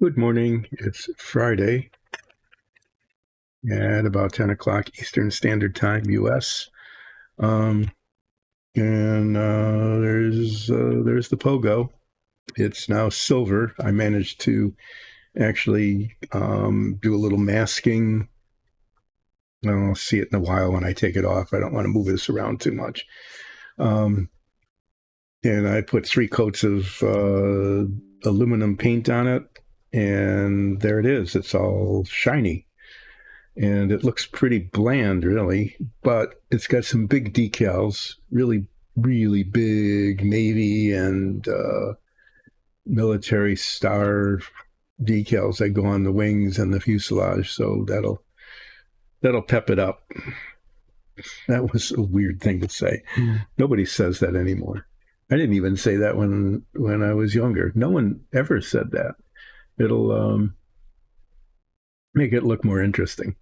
Good morning. It's Friday at about 10 o'clock Eastern Standard Time, U.S. Um, and there's the Pogo. It's now silver. I managed to actually do a little masking. I'll see it in a while when I take it off. I don't want to move this around too much. Um, and I put 3 coats of aluminum paint on it, and there it is. It's all shiny. And it looks pretty bland, really, but it's got some big decals, really, really big Navy and military star decals that go on the wings and the fuselage. So that'll pep it up. That was a weird thing to say. Nobody says that anymore. I didn't even say that when I was younger. No one ever said that. It'll make it look more interesting.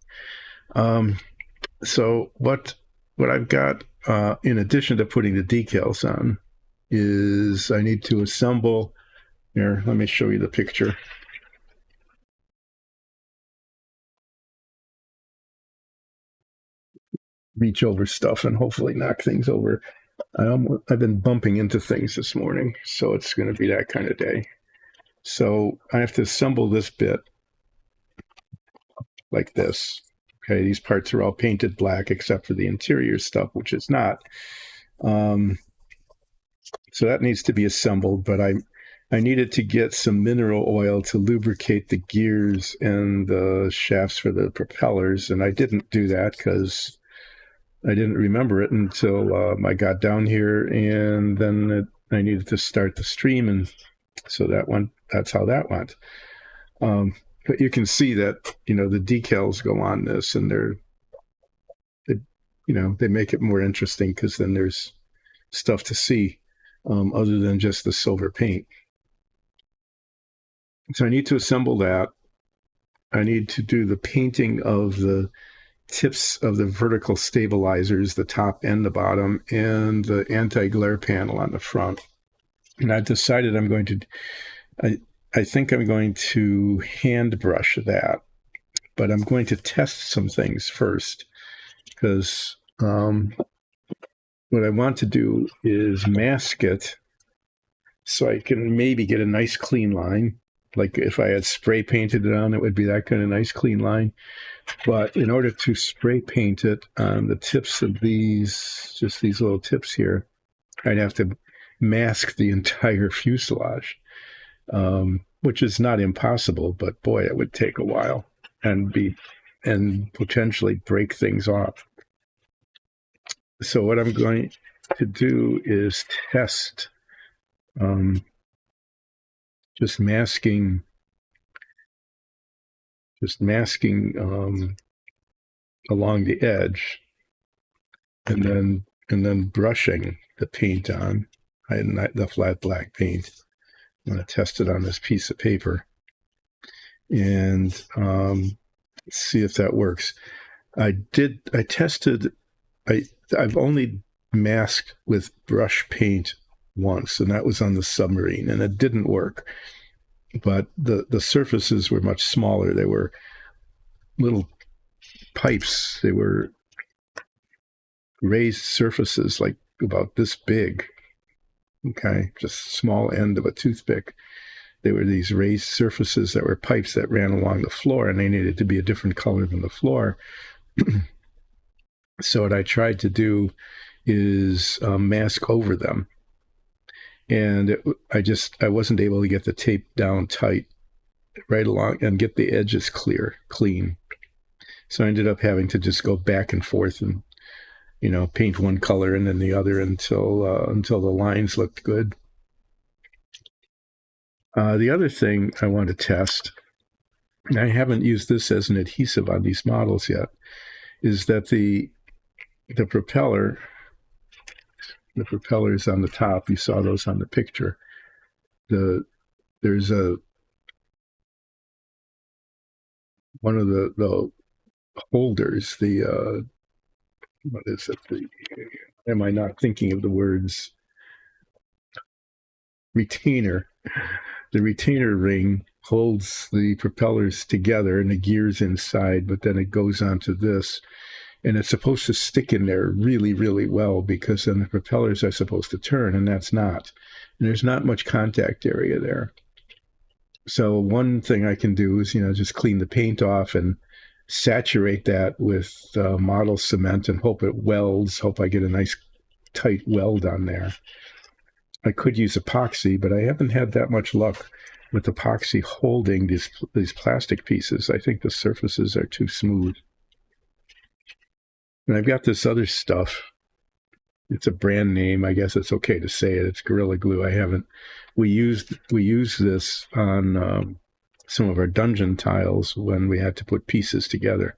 So what I've got, in addition to putting the decals on, is I need to assemble. Here, let me show you the picture. Reach over stuff and hopefully knock things over. I've been bumping into things this morning, so it's going to be that kind of day. So I have to assemble this bit like this. Okay, these parts are all painted black except for the interior stuff, which is not. So that needs to be assembled, but I needed to get some mineral oil to lubricate the gears and the shafts for the propellers, and I didn't do that because I didn't remember it until I got down here, and then I needed to start the stream, and so that's how that went. But you can see that the decals go on this, and they make it more interesting because then there's stuff to see other than just the silver paint. So I need to assemble that. I need to do the painting of the tips of the vertical stabilizers, the top and the bottom, and the anti-glare panel on the front. And I've decided I think I'm going to hand brush that, but I'm going to test some things first because what I want to do is mask it so I can maybe get a nice clean line. Like if I had spray painted it on, it would be that kind of nice clean line. But in order to spray paint it on the tips of these little tips here, I'd have to mask the entire fuselage, which is not impossible, but boy, it would take a while and potentially break things off. So what I'm going to do is test just masking along the edge, and then brushing the paint on the flat black paint. I'm going to test it on this piece of paper and see if that works. I've only masked with brush paint once, and that was on the submarine, and it didn't work. But the surfaces were much smaller. They were little pipes. They were raised surfaces like about this big. Okay, just small end of a toothpick. They were these raised surfaces that were pipes that ran along the floor, and they needed to be a different color than the floor. So what I tried to do is mask over them, and I wasn't able to get the tape down tight right along and get the edges clean. So I ended up having to just go back and forth and paint one color and then the other until the lines looked good. The other thing I want to test, and I haven't used this as an adhesive on these models yet, is that the propellers on the top, you saw those on the picture. There's one of the holders, what is it? Am I not thinking of the words? Retainer. The retainer ring holds the propellers together and the gears inside, but then it goes onto this. And it's supposed to stick in there really, really well because then the propellers are supposed to turn, and that's not. And there's not much contact area there. So one thing I can do is, just clean the paint off and saturate that with model cement and hope it welds, hope I get a nice tight weld on there. I could use epoxy, but I haven't had that much luck with epoxy holding these plastic pieces. I think the surfaces are too smooth. And I've got this other stuff. It's a brand name. I guess it's okay to say it. It's Gorilla Glue. We used this on some of our dungeon tiles when we had to put pieces together.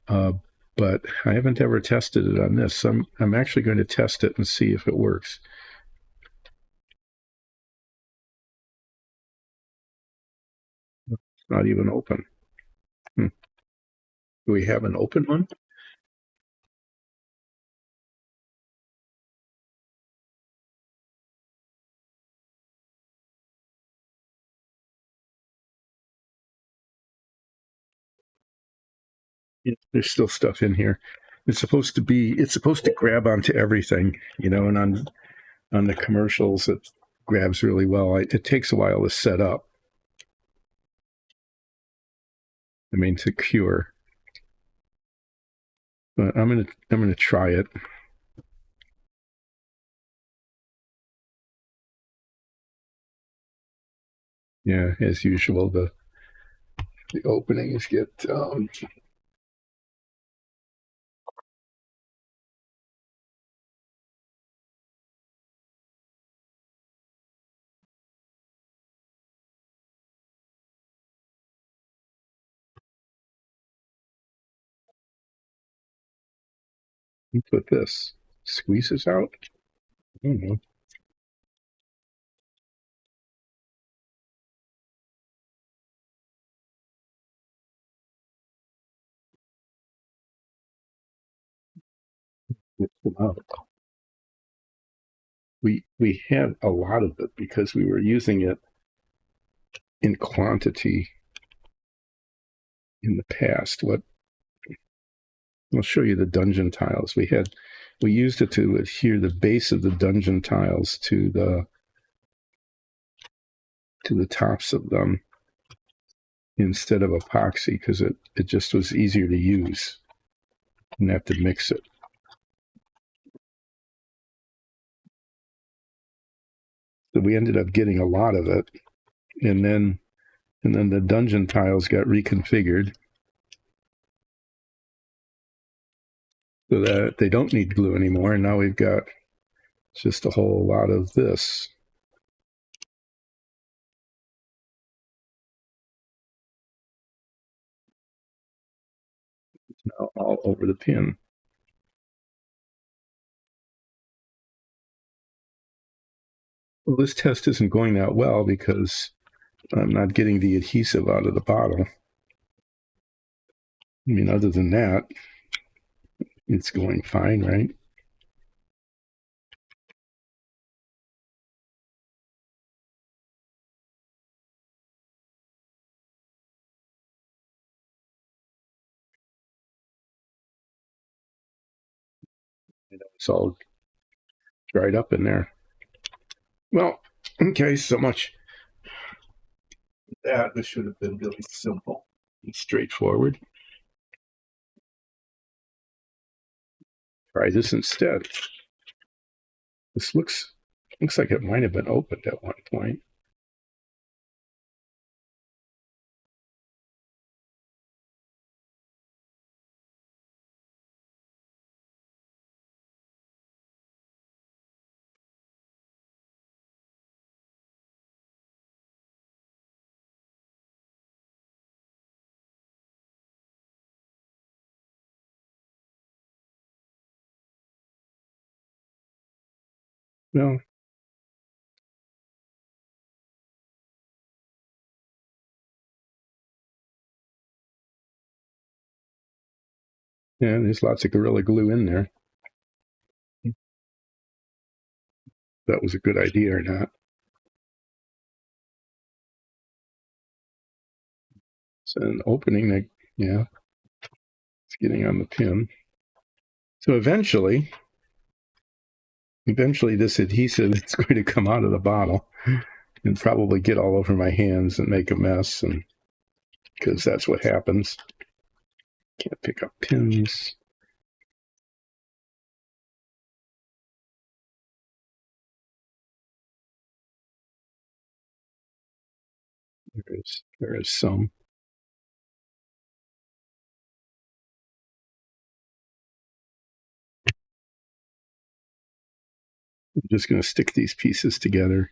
But I haven't ever tested it on this. So I'm actually going to test it and see if it works. It's not even open. Do we have an open one? Yeah, there's still stuff in here. It's supposed to grab onto everything, and on the commercials it grabs really well. It takes a while to set up. To cure. But I'm gonna try it. Yeah, as usual, the openings get put this squeezes out. I don't know. Gets them out. We had a lot of it because we were using it in quantity in the past. I'll show you the dungeon tiles. We used it to adhere the base of the dungeon tiles to the tops of them instead of epoxy because it just was easier to use and have to mix it. So we ended up getting a lot of it, and then the dungeon tiles got reconfigured so that they don't need glue anymore. And now we've got just a whole lot of this. It's now all over the pin. Well, this test isn't going that well because I'm not getting the adhesive out of the bottle. Other than that, it's going fine, right? It's all dried up in there. Well, okay, so much. This should have been really simple and straightforward. Try this instead. This looks like it might have been opened at one point. No. Yeah, there's lots of Gorilla Glue in there. That was a good idea or not. It's an opening that, yeah, it's getting on the pin. So eventually this adhesive is going to come out of the bottle and probably get all over my hands and make a mess, and because that's what happens. Can't pick up pins. There is some. I'm just going to stick these pieces together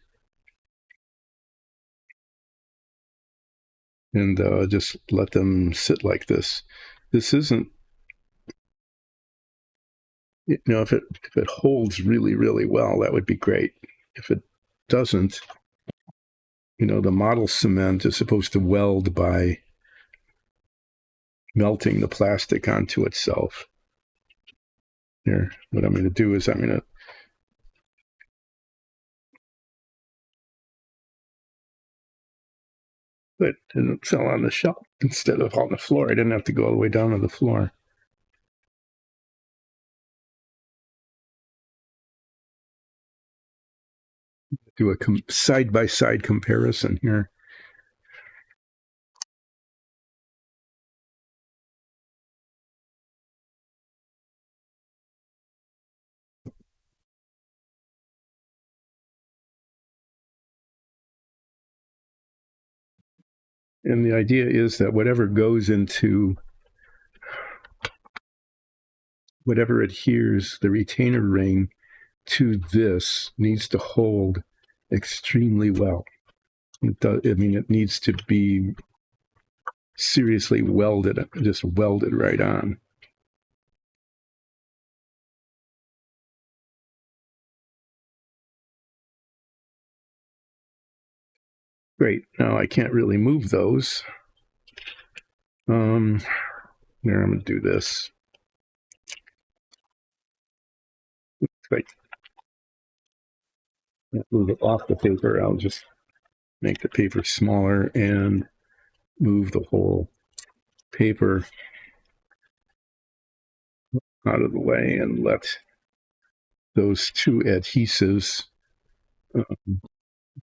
and just let them sit like this. This isn't, if it holds really, really well, that would be great. If it doesn't, the model cement is supposed to weld by melting the plastic onto itself. Here, what I'm going to do is I'm going to but it fell on the shelf instead of on the floor. I didn't have to go all the way down to the floor. Do a side-by-side comparison here. And the idea is that whatever goes into, whatever adheres the retainer ring to this needs to hold extremely well. It needs to be seriously welded, just welded right on. Great. Now I can't really move those. There, I'm going to do this. Like, move it off the paper. I'll just make the paper smaller and move the whole paper out of the way and let those two adhesives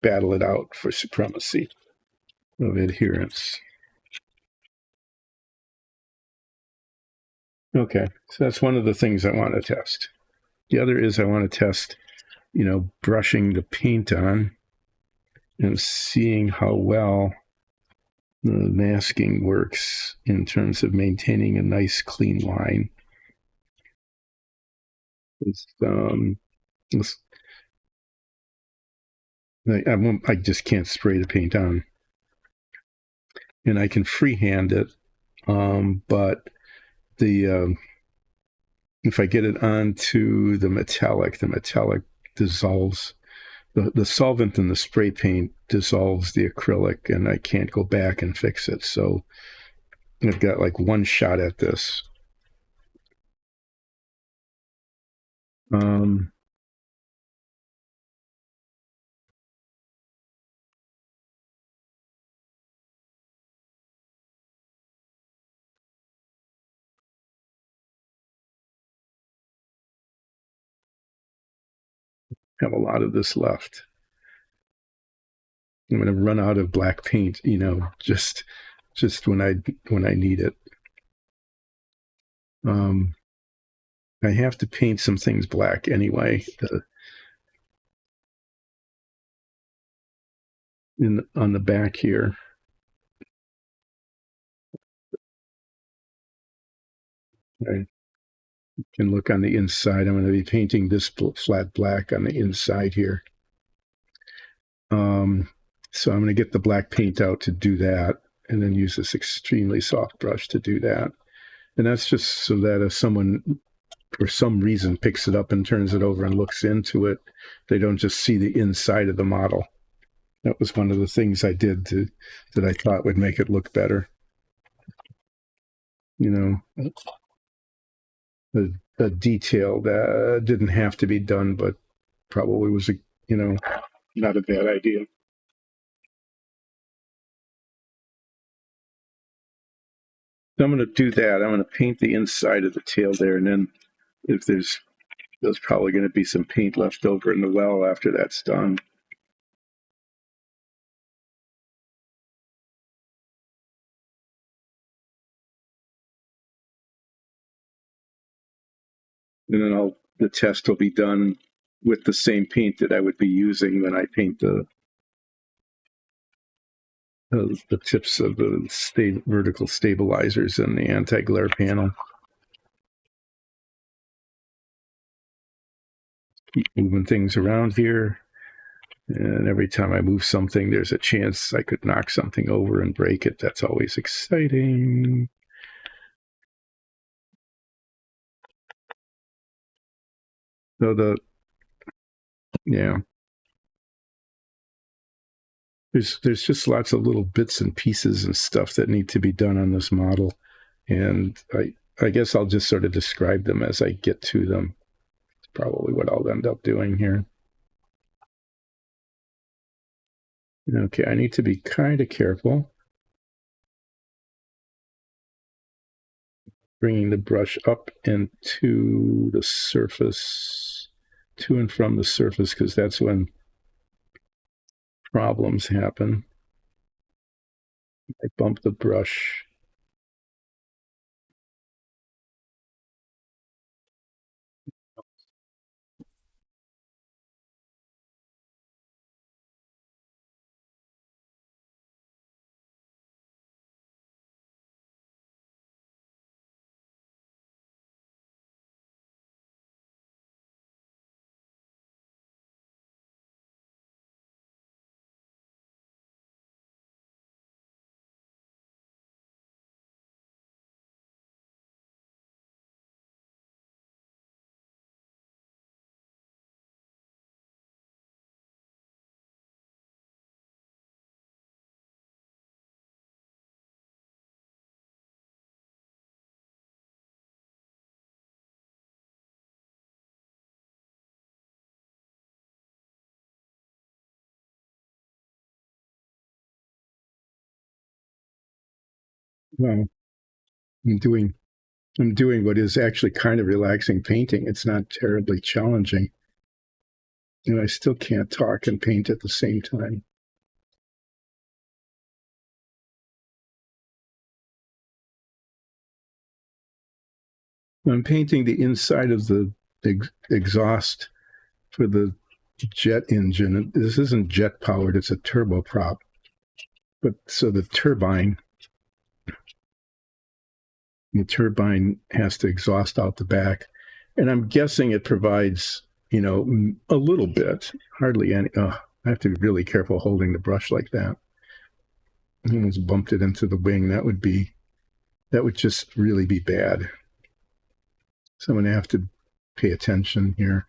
battle it out for supremacy of adherence. Okay, so that's one of the things I want to test. The other is I want to test, brushing the paint on and seeing how well the masking works in terms of maintaining a nice clean line. I just can't spray the paint on, and I can freehand it, but if I get it onto the metallic dissolves. The solvent in the spray paint dissolves the acrylic, and I can't go back and fix it. So I've got like one shot at this. Have a lot of this left. I'm going to run out of black paint, just when I need it. I have to paint some things black anyway. On the back here. I can look on the inside. I'm going to be painting this flat black on the inside here. So I'm going to get the black paint out to do that, and then use this extremely soft brush to do that. And that's just so that if someone, for some reason, picks it up and turns it over and looks into it, they don't just see the inside of the model. That was one of the things I did that I thought would make it look better. A detail that didn't have to be done, but probably was not a bad idea. So I'm going to do that. I'm going to paint the inside of the tail there, and then if there's probably going to be some paint left over in the well after that's done. And then the test will be done with the same paint that I would be using when I paint the tips of the vertical stabilizers and the anti-glare panel. Keep moving things around here. And every time I move something, there's a chance I could knock something over and break it. That's always exciting. So yeah, there's just lots of little bits and pieces and stuff that need to be done on this model. And I guess I'll just sort of describe them as I get to them. It's probably what I'll end up doing here. Okay, I need to be kind of careful. Bringing the brush up and to the surface, to and from the surface, because that's when problems happen. I bump the brush. Well, I'm doing what is actually kind of relaxing painting. It's not terribly challenging. And I still can't talk and paint at the same time. I'm painting the inside of the exhaust for the jet engine. This isn't jet powered, it's a turboprop. But so the turbine has to exhaust out the back. And I'm guessing it provides, a little bit, hardly any. I have to be really careful holding the brush like that. I almost bumped it into the wing. That would just really be bad. So I'm going to have to pay attention here.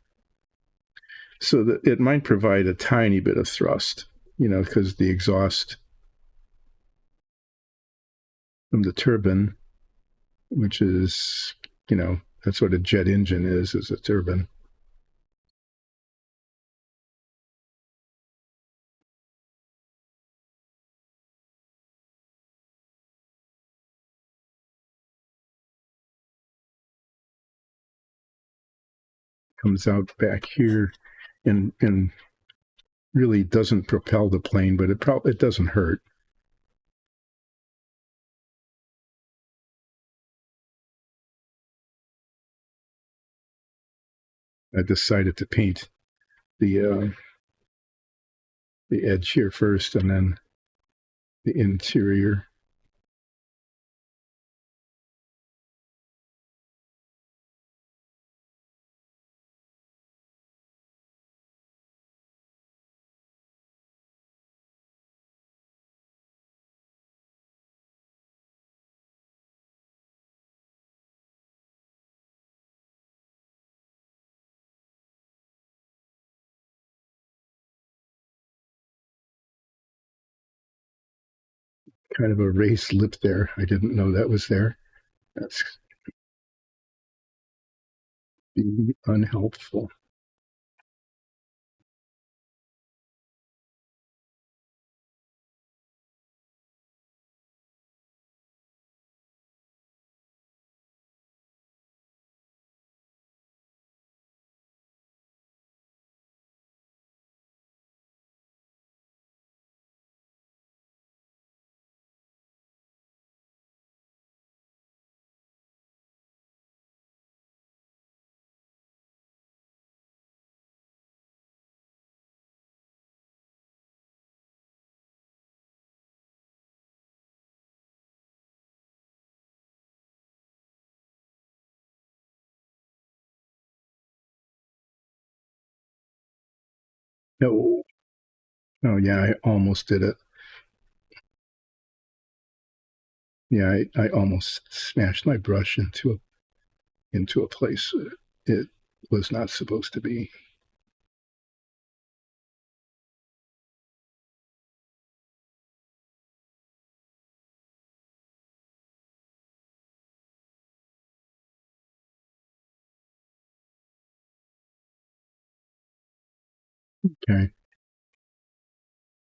So that it might provide a tiny bit of thrust, because the exhaust from the turbine, which is, that's what a jet engine is a turbine. Comes out back here and really doesn't propel the plane, but it doesn't hurt. I decided to paint the edge here first, and then the interior. Kind of a raised lip there. I didn't know that was there. That's being unhelpful. No. Oh yeah, I almost did it. Yeah, I almost smashed my brush into a place it was not supposed to be. Okay.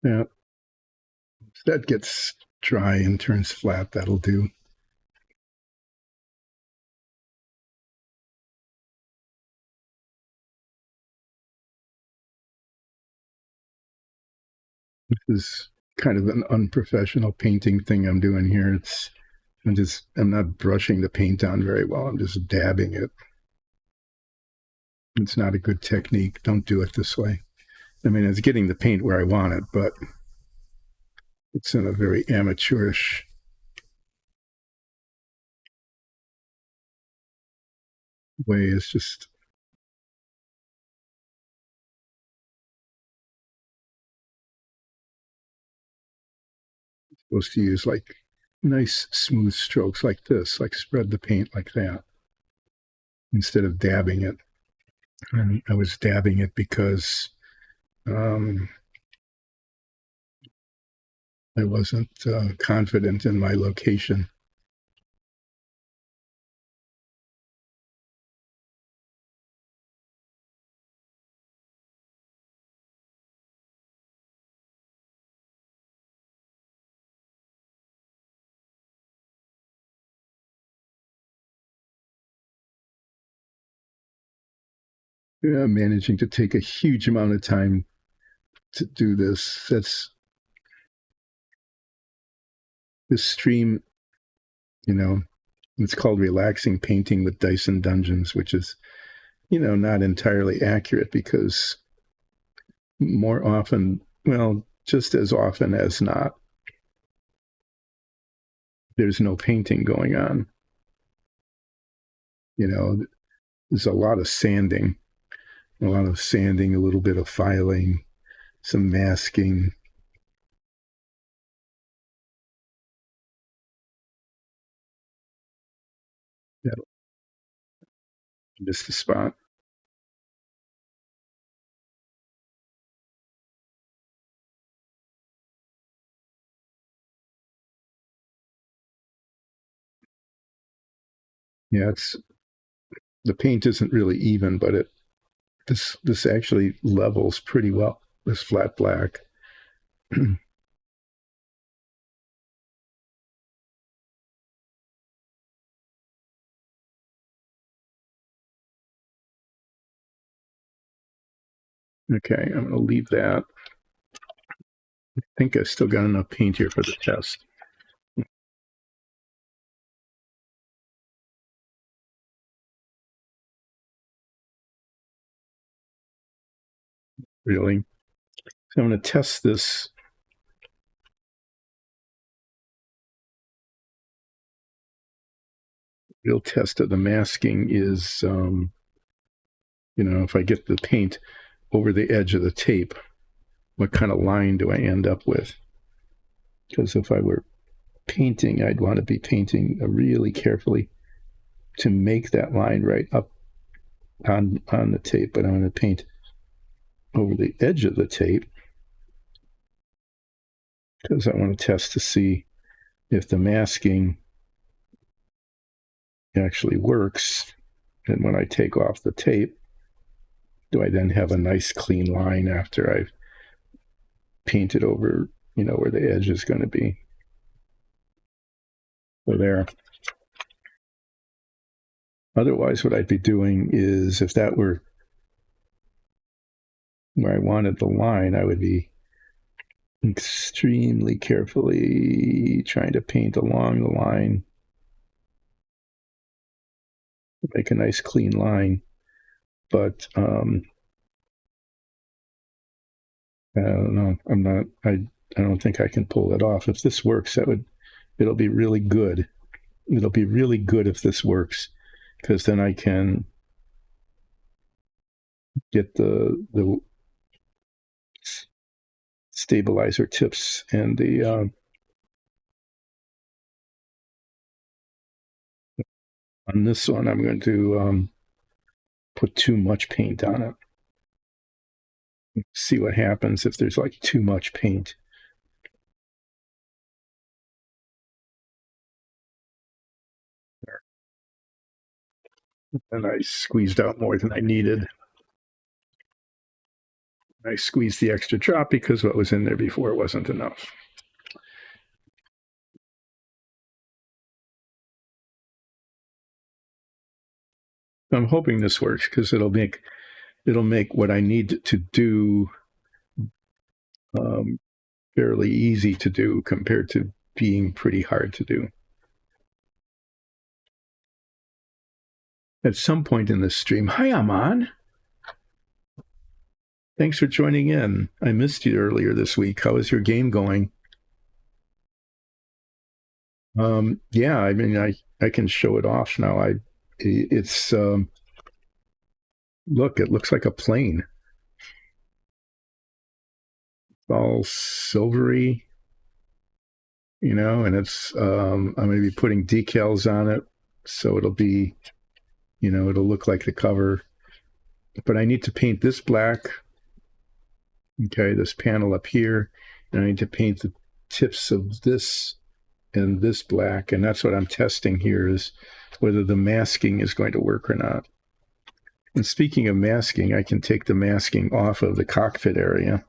Yeah. If that gets dry and turns flat, that'll do. This is kind of an unprofessional painting thing I'm doing here. I'm not brushing the paint on very well. I'm just dabbing it. It's not a good technique. Don't do it this way. I mean, it's getting the paint where I want it, but it's in a very amateurish way. It's just supposed to use like nice smooth strokes like this, like spread the paint like that instead of dabbing it. And I was dabbing it because um, I wasn't confident in my location. Yeah, managing to take a huge amount of time to do this. That's this stream, you know, it's called Relaxing Painting with Dyson Dungeons, which is, not entirely accurate because more often, well, just as often as not, there's no painting going on. There's a lot of sanding, a little bit of filing, some masking. That'll miss the spot. Yeah, it's the paint isn't really even, but this actually levels pretty well. This flat black. Okay, I'm going to leave that. I think I still got enough paint here for the test. Really. So I'm going to test this. Real test of the masking is, if I get the paint over the edge of the tape, what kind of line do I end up with? Because if I were painting, I'd want to be painting really carefully to make that line right up on the tape, but I'm going to paint over the edge of the tape because I want to test to see if the masking actually works. And when I take off the tape, do I then have a nice clean line after I've painted over, where the edge is going to be? So there. Otherwise, what I'd be doing is, if that were where I wanted the line, I would be extremely carefully trying to paint along the line, make a nice clean line. But I don't know. I don't think I can pull it off. If this works, it'll be really good. It'll be really good if this works, because then I can get the stabilizer tips, and the on this one I'm going to put too much paint on it. See what happens if there's like too much paint. And I squeezed out more than I needed. I squeezed the extra drop because what was in there before wasn't enough. I'm hoping this works because it'll make what I need to do fairly easy to do compared to being pretty hard to do. At some point in this stream, hi, Aman. Thanks for joining in. I missed you earlier this week. How is your game going? Yeah, I mean, I can show it off now. It's look, it looks like a plane. It's all silvery, you know, and it's I'm going to be putting decals on it, so it'll be, you know, it'll look like the cover. But I need to paint this black. Okay, this panel up here, and I need to paint the tips of this and this black, and that's what I'm testing here, is whether the masking is going to work or not. And speaking of masking, I can take the masking off of the cockpit area.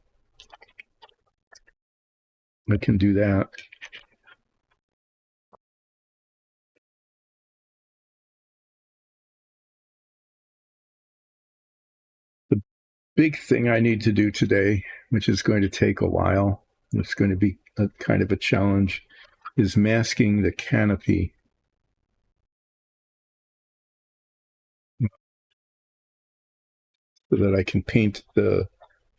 I can do that. The big thing I need to do today, which is going to take a while, it's going to be a kind of a challenge, is masking the canopy. So that I can paint the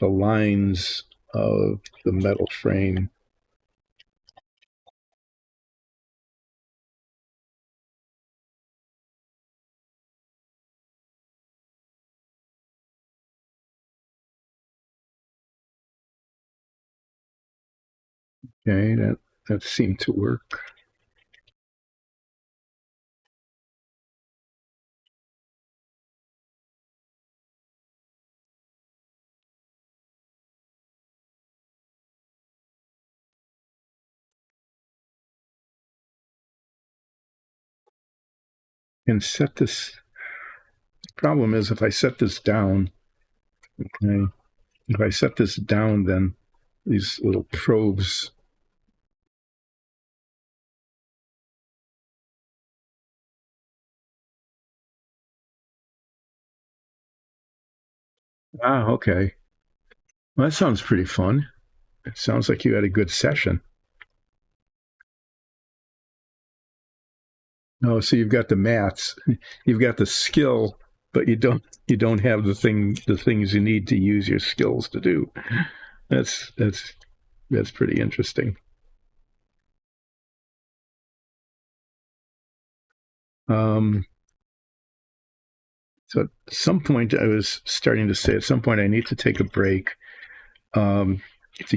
lines of the metal frame. Okay, that seemed to work. And set this. The problem is if I set this down, okay, if I set this down, then these little probes. Ah, okay. Well, that sounds pretty fun. It sounds like you had a good session. Oh, so you've got the maths, you've got the skill, but you don't have the things you need to use your skills to do. That's pretty interesting. So at some point, I was starting to say, at some point, I need to take a break to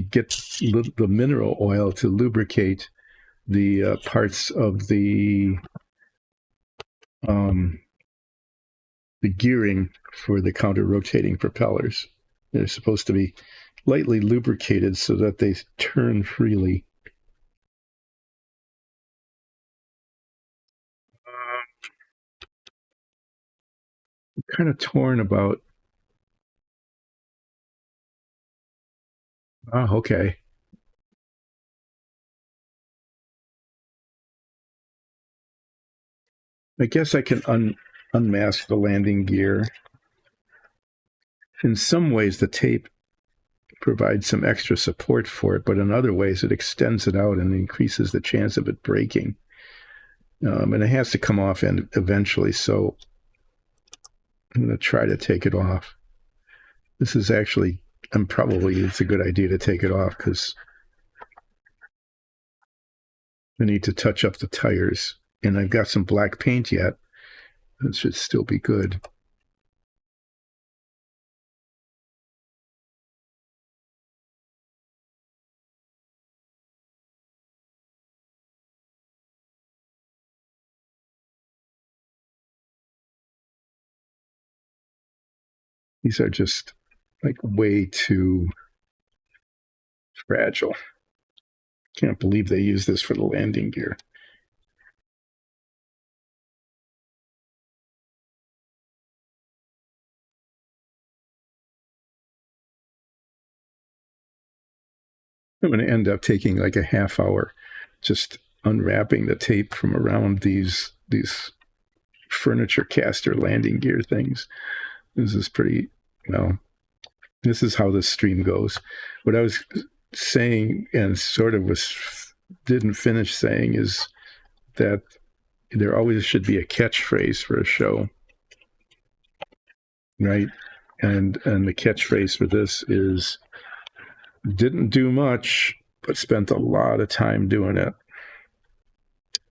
get the mineral oil to lubricate the parts of the gearing for the counter-rotating propellers. They're supposed to be lightly lubricated so that they turn freely. I'm kind of torn about. Oh, okay. I guess I can unmask the landing gear. In some ways, the tape provides some extra support for it, but in other ways, it extends it out and increases the chance of it breaking. And it has to come off eventually, so I'm going to try to take it off. This is actually, it's a good idea to take it off because I need to touch up the tires, and I've got some black paint yet. It should still be good. These are just like way too fragile. Can't believe they use this for the landing gear. I'm going to end up taking like a half hour just unwrapping the tape from around these furniture caster landing gear things. This is pretty, well, this is how this stream goes. What I was saying and sort of didn't finish saying is that there always should be a catchphrase for a show, right? And the catchphrase for this is didn't do much, but spent a lot of time doing it.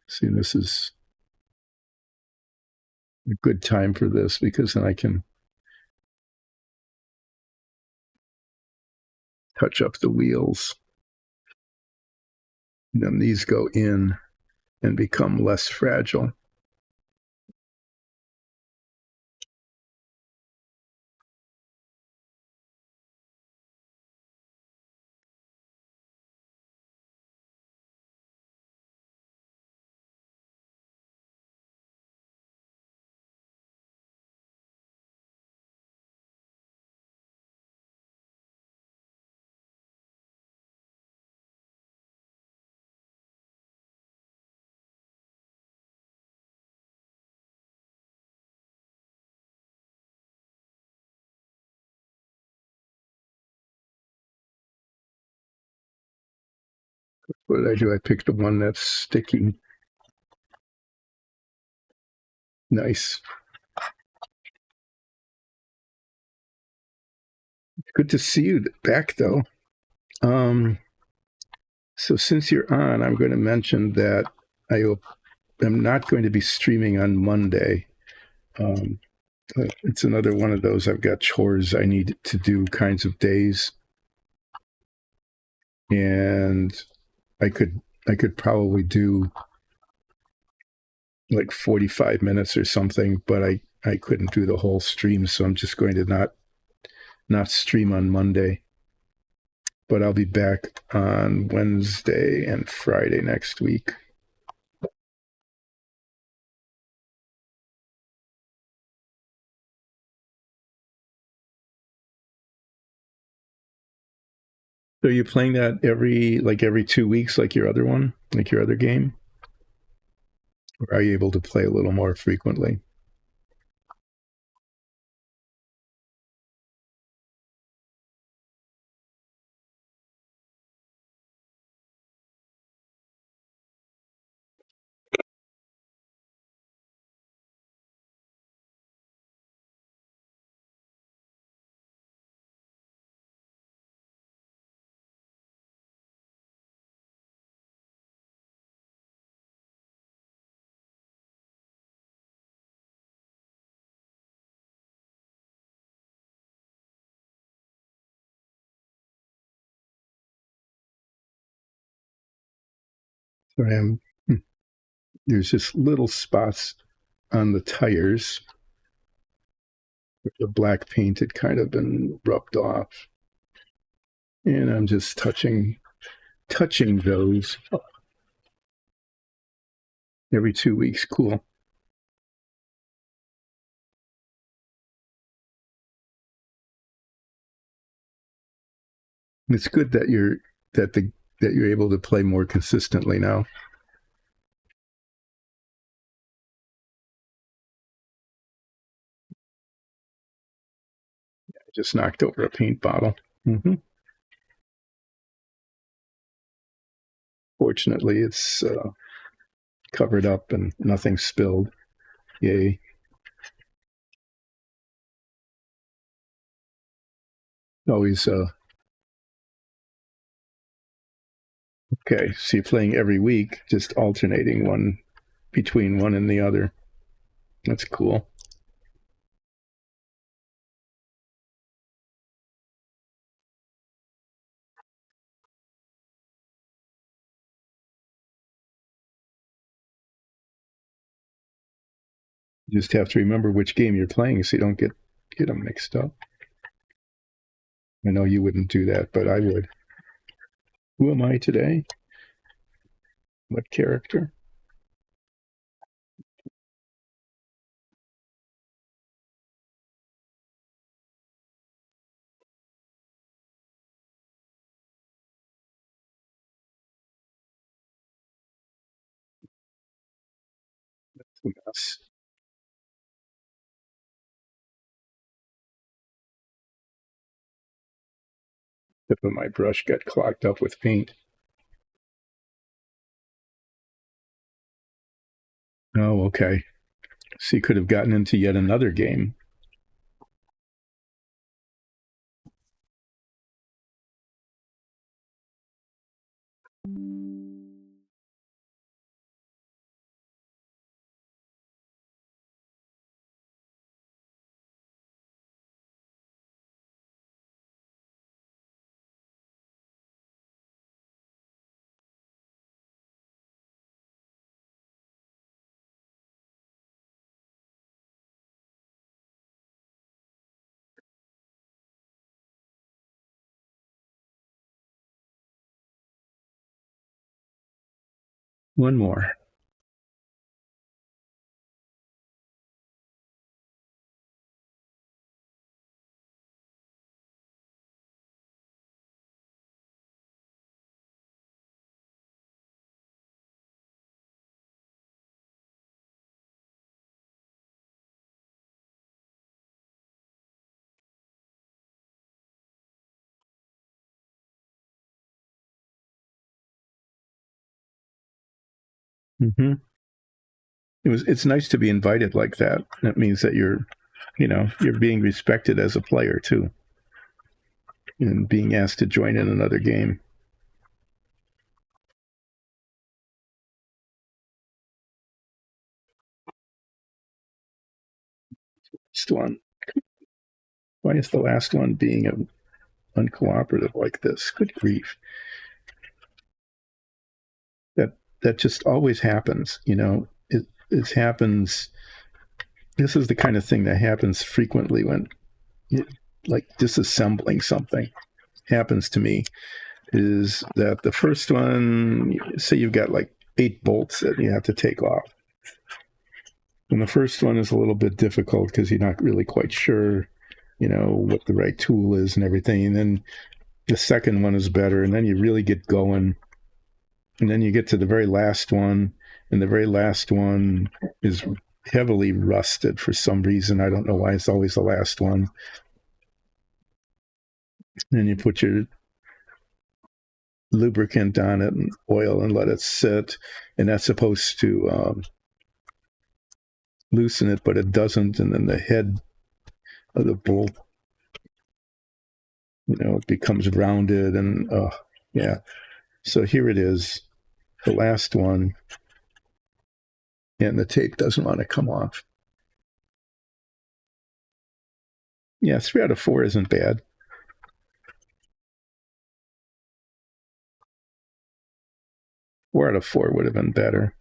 See, this is a good time for this because then I can touch up the wheels. And then these go in and become less fragile. What did I do? I picked the one that's sticky. Nice. Good to see you back, though. So since you're on, I'm going to mention that I am not going to be streaming on Monday. It's another one of those I've got chores I need to do kinds of days, and I could probably do like 45 minutes or something, but I couldn't do the whole stream, so I'm just going to not stream on Monday. But I'll be back on Wednesday and Friday next week. So you're playing that every 2 weeks, like your other one, like your other game? Or are you able to play a little more frequently? Sorry, there's just little spots on the tires. The black paint had kind of been rubbed off. And I'm just touching those every 2 weeks. Cool. It's good that you're able to play more consistently now. I just knocked over a paint bottle. Mm-hmm. Fortunately, it's covered up and nothing spilled. Yay. Always okay. So you're playing every week, just alternating one between one and the other. That's cool. You just have to remember which game you're playing so you don't get them mixed up. I know you wouldn't do that, but I would. Who am I today? What character? Yes. Tip of my brush got clogged up with paint. Oh, okay. So you could have gotten into yet another game. One more. Mm-hmm. It's nice to be invited like that. That means that you're being respected as a player too, and being asked to join in another game. Last one. Why is the last one being uncooperative like this? Good grief! That just always happens. It happens. This is the kind of thing that happens frequently when, like disassembling something, happens to me. Is that the first one? Say you've got like 8 bolts that you have to take off. And the first one is a little bit difficult because you're not really quite sure, what the right tool is and everything. And then the second one is better. And then you really get going. And then you get to the very last one. And the very last one is heavily rusted for some reason. I don't know why it's always the last one. And then you put your lubricant on it and oil and let it sit. And that's supposed to loosen it, but it doesn't. And then the head of the bolt, it becomes rounded and yeah. So here it is, the last one, and the tape doesn't want to come off. Yeah, 3 out of 4 isn't bad. Four out of four would have been better.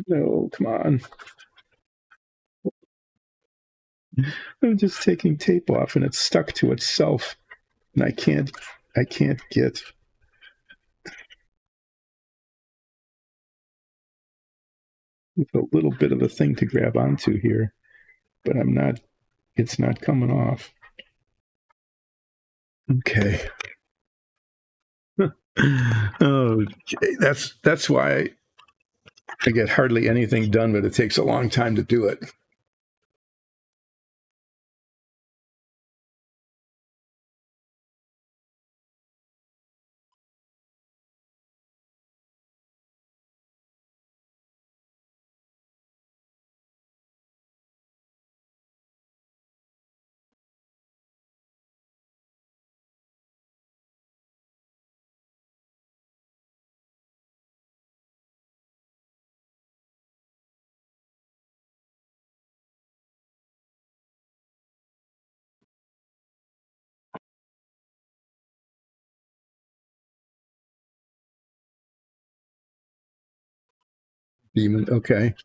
No, come on. I'm just taking tape off and it's stuck to itself. And I can't get with a little bit of a thing to grab onto here, but it's not coming off. Okay. Oh, that's why I get hardly anything done, but it takes a long time to do it. Demon. Okay.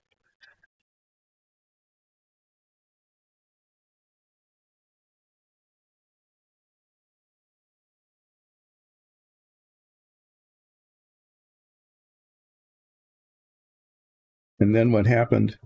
And then what happened?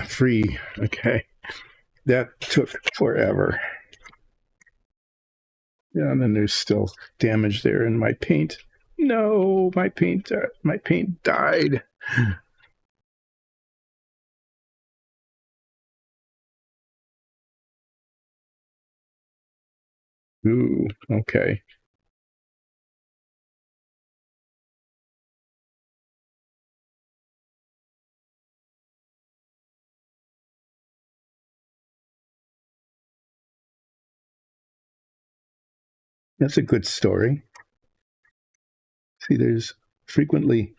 Free. Okay. That took forever. Yeah, and then there's still damage there in my paint. No, my paint died. Ooh, okay. That's a good story. See, there's frequently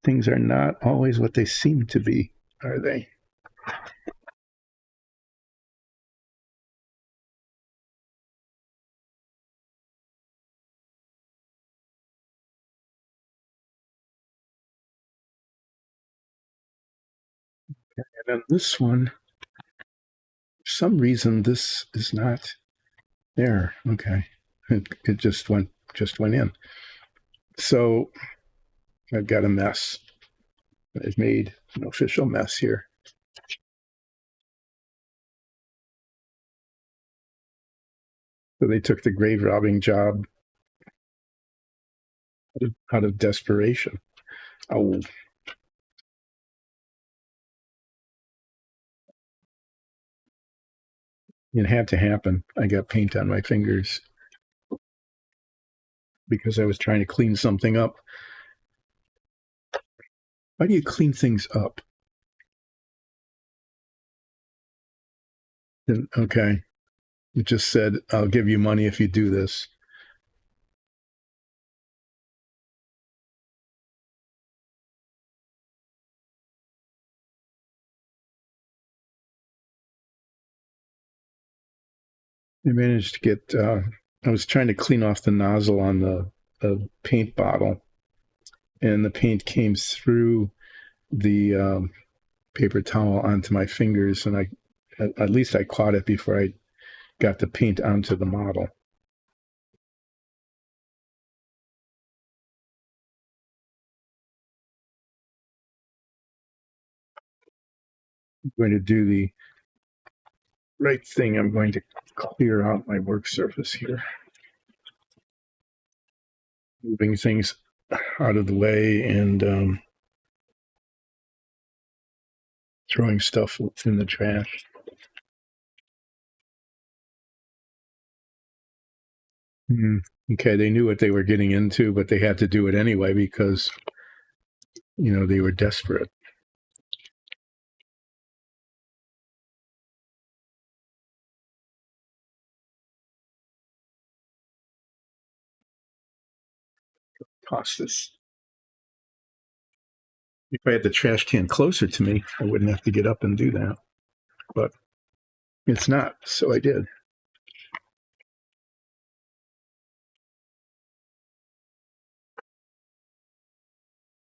things are not always what they seem to be, are they? And then this one, for some reason, this is not there. Okay, it just went in. So I've got a mess. I've made an official mess here. So they took the grave robbing job out of desperation. Oh, it had to happen. I got paint on my fingers because I was trying to clean something up. Why do you clean things up? Okay. It just said, I'll give you money if you do this. I managed to get, I was trying to clean off the nozzle on the paint bottle, and the paint came through the paper towel onto my fingers, and at least I caught it before I got the paint onto the model. I'm going to do the right thing. I'm going to clear out my work surface here, moving things out of the way and throwing stuff in the trash. Okay, they knew what they were getting into, but they had to do it anyway because, they were desperate. Toss this. If I had the trash can closer to me, I wouldn't have to get up and do that. But it's not, so I did.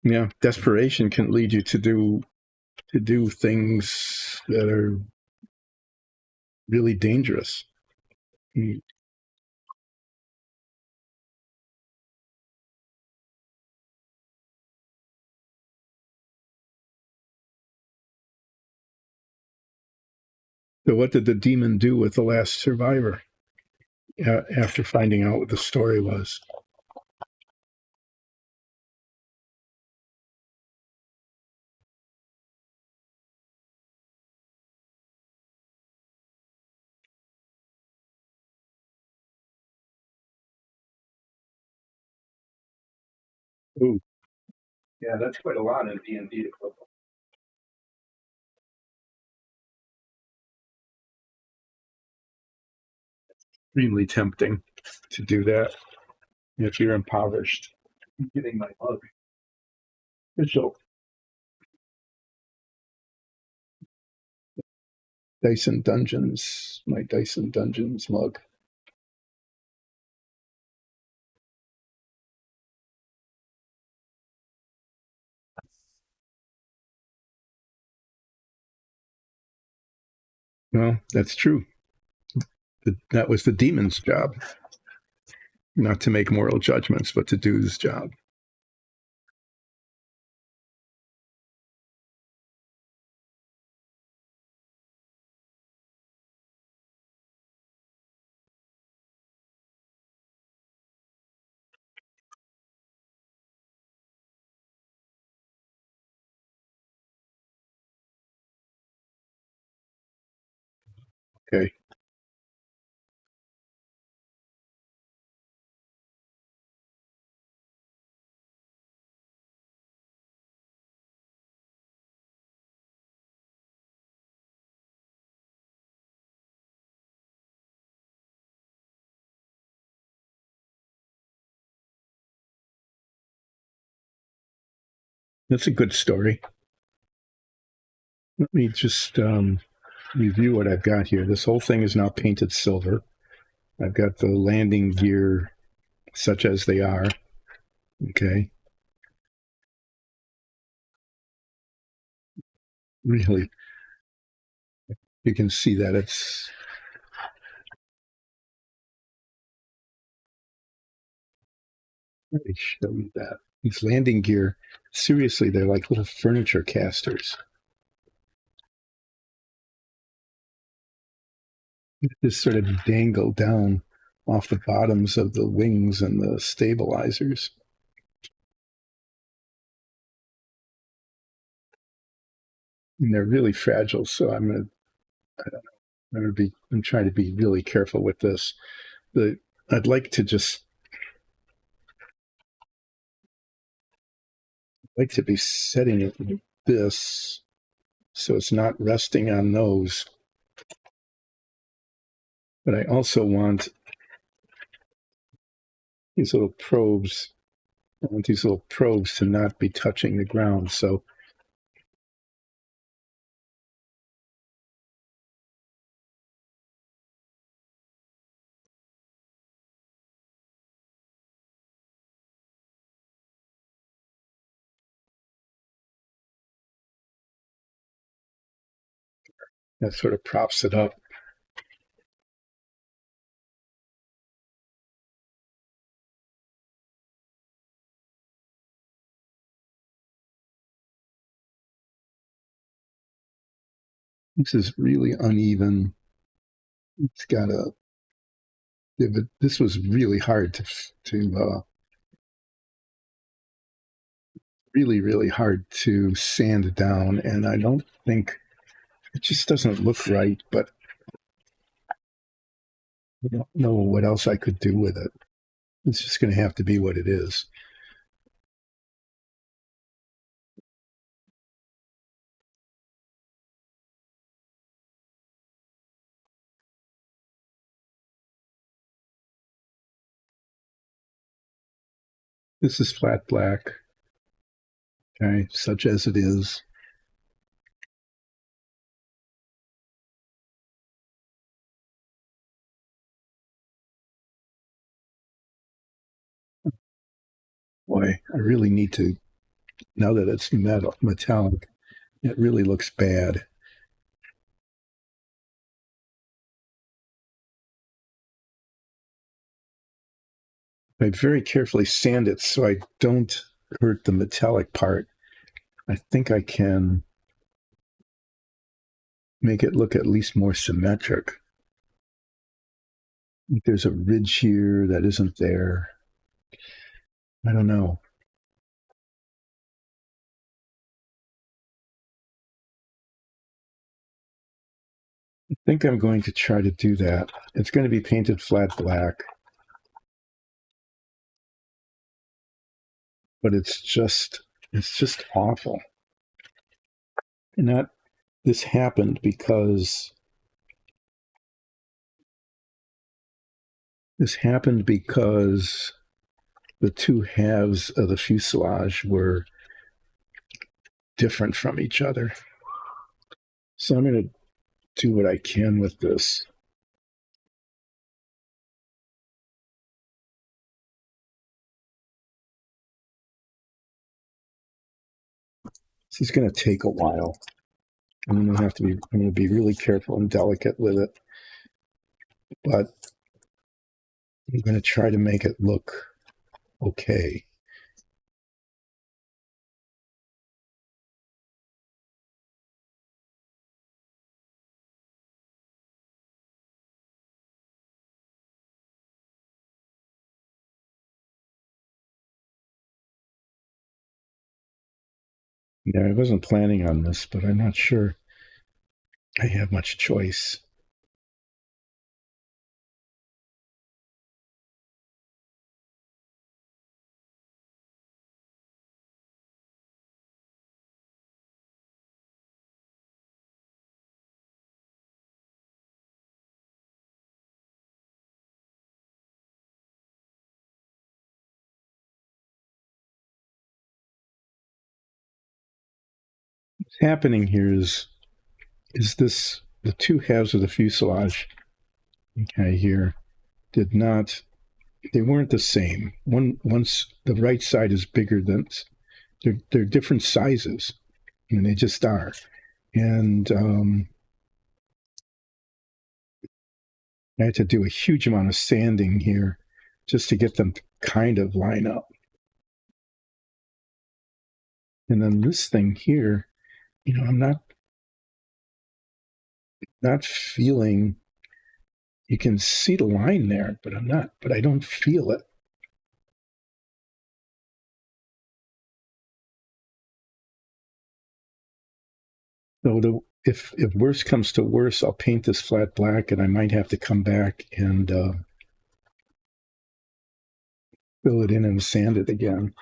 Yeah, desperation can lead you to do things that are really dangerous. So, what did the demon do with the last survivor after finding out what the story was? Ooh, yeah, that's quite a lot in D&D equipment. Extremely tempting to do that if you're impoverished. I'm getting my mug. Official Dyson Dungeons, my Dyson Dungeons mug. Well, that's true. That was the demon's job, not to make moral judgments, but to do his job. Okay. That's a good story. Let me just review what I've got here. This whole thing is now painted silver. I've got the landing gear such as they are. Okay. Really, you can see that it's. Let me show you that. These landing gear, seriously, they're like little furniture casters. Just sort of dangle down off the bottoms of the wings and the stabilizers. And they're really fragile, so I'm trying to be really careful with this. I'd like to be setting it like this so it's not resting on those. But I also want these little probes. I want these little probes to not be touching the ground. So that sort of props it up. This is really uneven. It's got a. This was really hard to really hard to sand down, and I don't think it just doesn't look right. But I don't know what else I could do with it. It's just going to have to be what it is. This is flat black, okay, such as it is. Boy, I really need to, now that it's metallic, it really looks bad. I very carefully sand it so I don't hurt the metallic part. I think I can make it look at least more symmetric. There's a ridge here that isn't there. I don't know. I think I'm going to try to do that. It's going to be painted flat black. but it's just awful. And this happened because the two halves of the fuselage were different from each other. So I'm going to do what I can with this. This is going to take a while. I'm going to be really careful and delicate with it, but I'm going to try to make it look okay. Yeah, I wasn't planning on this, but I'm not sure I have much choice. What's happening here is this the two halves of the fuselage, okay, here they weren't the same. Once the right side is bigger than they're different sizes. I mean, they just are. And I had to do a huge amount of sanding here just to get them kind of line up. And then this thing here, I'm not feeling. You can see the line there, but I don't feel it. So if worse comes to worse, I'll paint this flat black, and I might have to come back and fill it in and sand it again.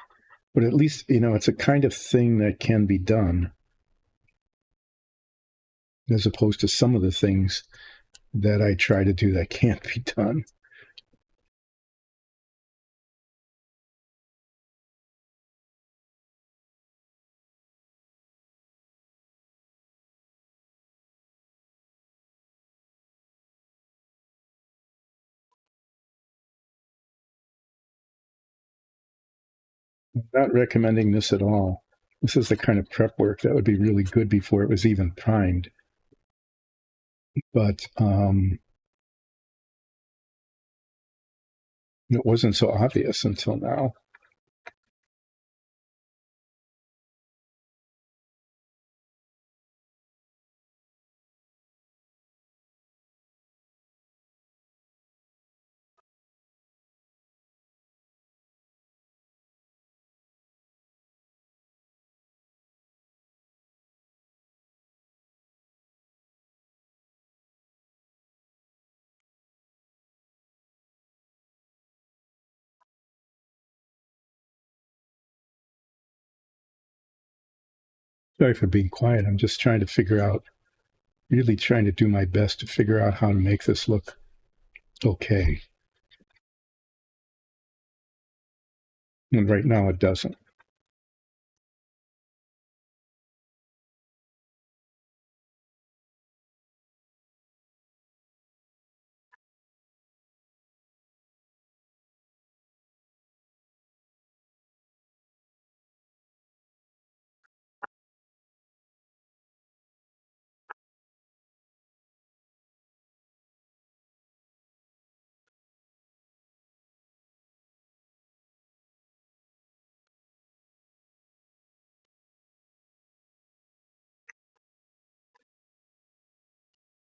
But at least it's a kind of thing that can be done, as opposed to some of the things that I try to do that can't be done. I'm not recommending this at all. This is the kind of prep work that would be really good before it was even primed. But it wasn't so obvious until now. Sorry for being quiet. I'm just trying to figure out, really trying to do my best to figure out how to make this look okay. And right now it doesn't.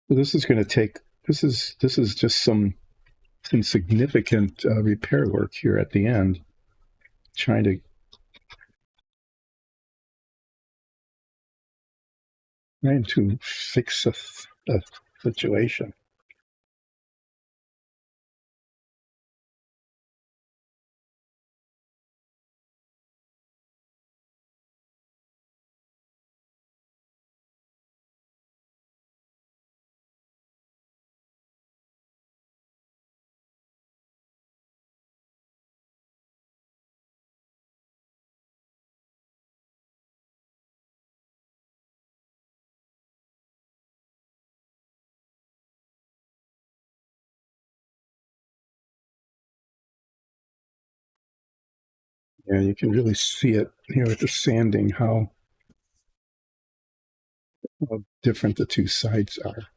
So this is going to take. This is just some significant repair work here at the end, trying to fix a situation. Yeah, you can really see it here with the sanding, how different the two sides are.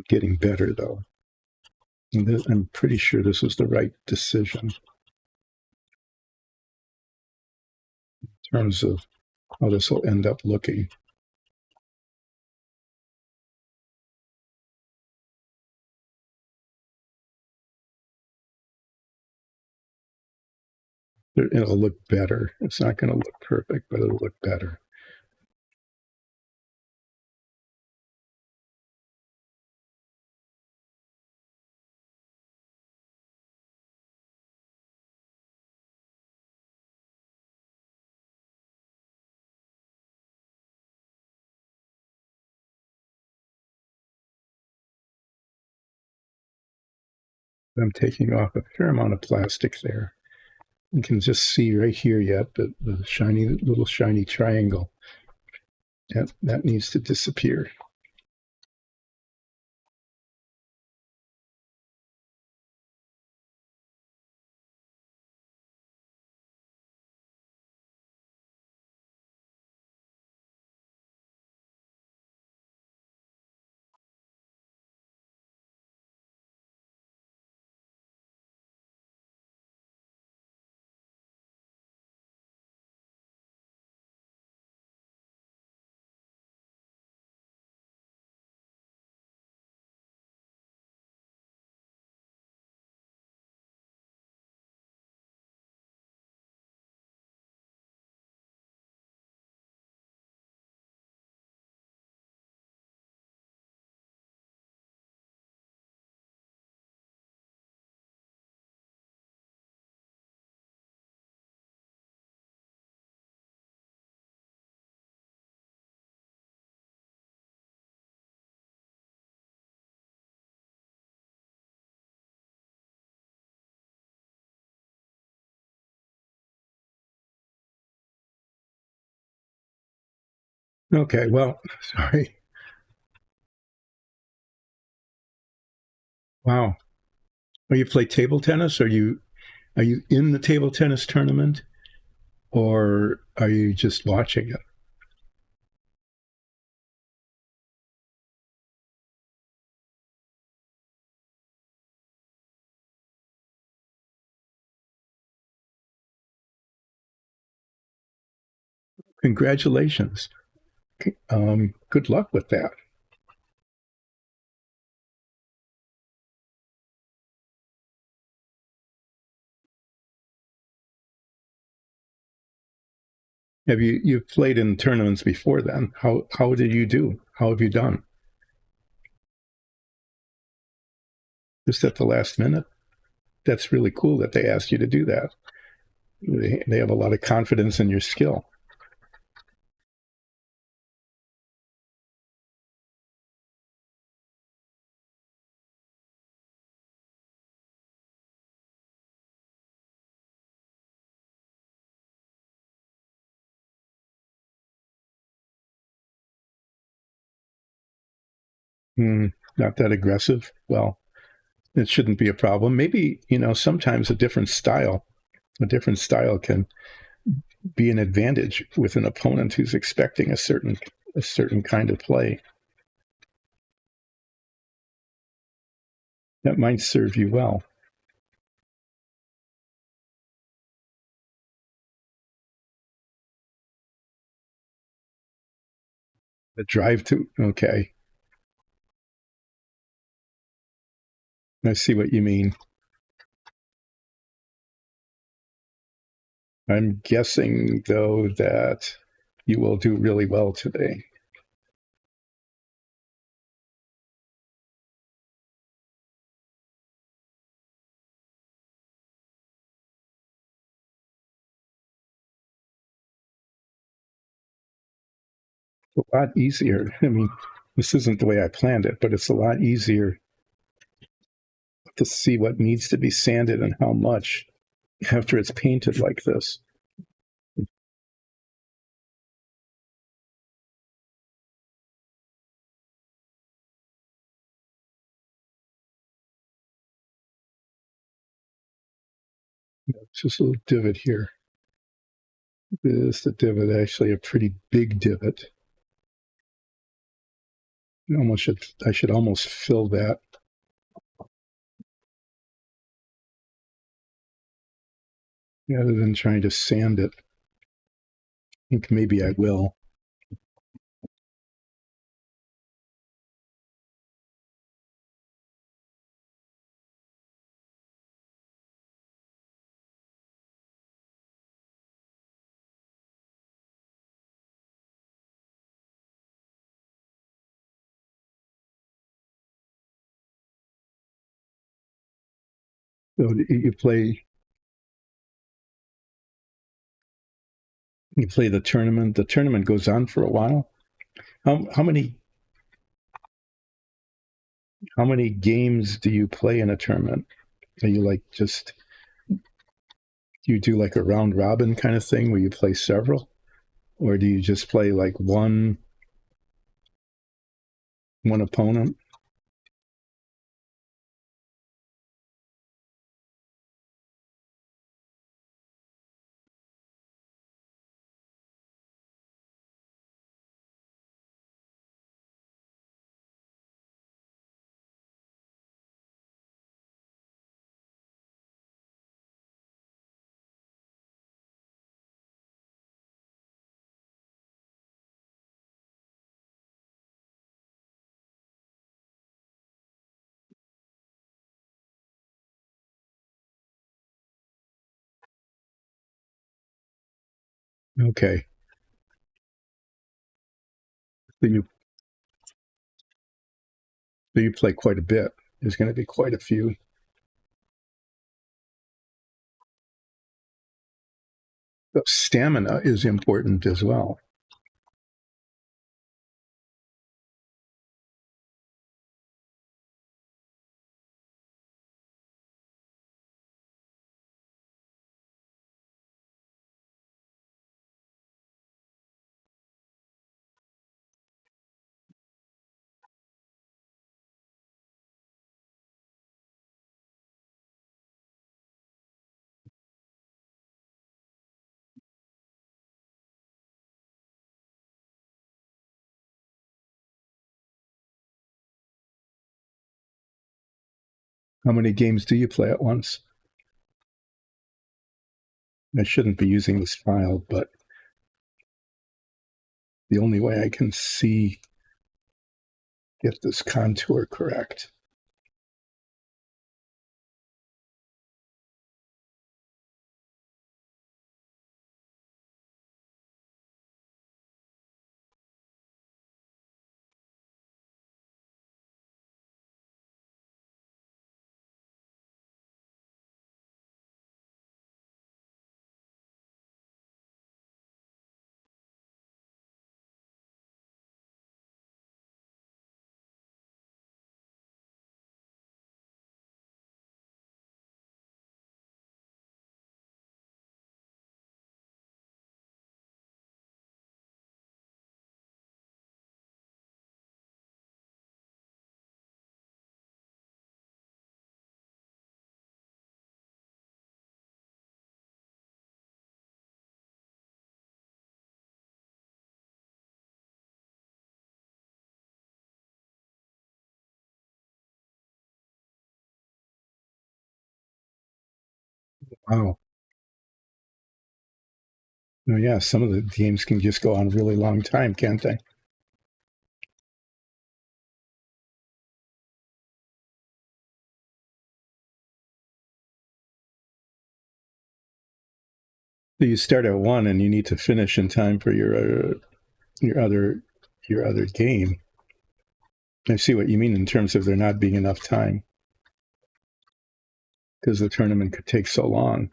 Getting better though. I'm pretty sure this was the right decision in terms of how this will end up looking. It'll look better. It's not going to look perfect, but it'll look better. I'm taking off a fair amount of plastic there. You can just see right here yet the little shiny triangle. That needs to disappear. Okay, well, sorry. Wow. Well, you play table tennis? Are you in the table tennis tournament, or are you just watching it? Congratulations. Good luck with that. Have you've played in tournaments before then? How did you do? How have you done? Just at the last minute? That's really cool that they asked you to do that. They have a lot of confidence in your skill. Not that aggressive. Well, it shouldn't be a problem. Maybe, sometimes a different style can be an advantage with an opponent who's expecting a certain kind of play. That might serve you well. The drive to okay. I see what you mean. I'm guessing though that you will do really well today. A lot easier. I mean, This isn't the way I planned it, but it's a lot easier to see what needs to be sanded and how much after it's painted like this. Just a little divot here. This is the divot, actually a pretty big divot. I should almost fill that. Rather than trying to sand it. I think maybe I will. So you play the tournament. The tournament goes on for a while. How many games do you play in a tournament? Are you like just you do like a round robin kind of thing where you play several, or do you just play like one opponent? Okay, so you play quite a bit. There's going to be quite a few. So stamina is important as well. How many games do you play at once? I shouldn't be using this file, but the only way I can get this contour correct. Wow. Oh, yeah, some of the games can just go on a really long time, can't they? So you start at one and you need to finish in time for your other game. I see what you mean in terms of there not being enough time because the tournament could take so long.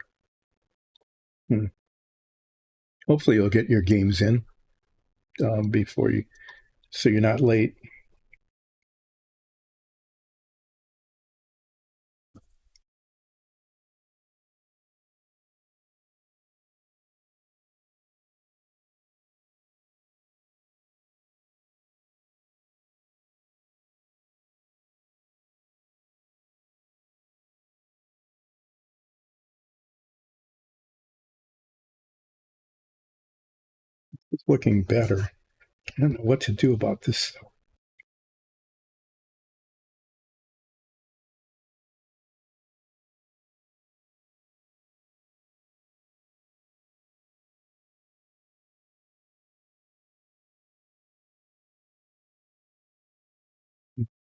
Hopefully you'll get your games in before so you're not late. It's looking better. I don't know what to do about this though.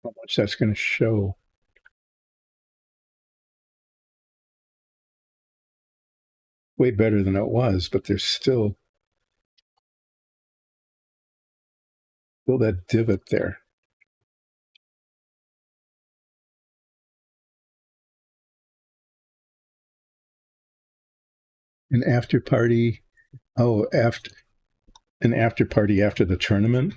How much that's going to show. Way better than it was, but there's still that divot there. An after party. Oh, after an after party after the tournament.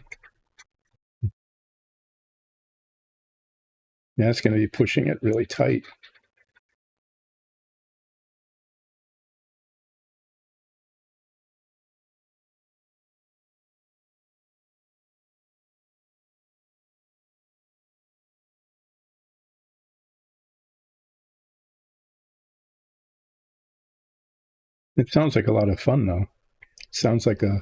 That's going to be pushing it really tight. It sounds like a lot of fun, though. Sounds like a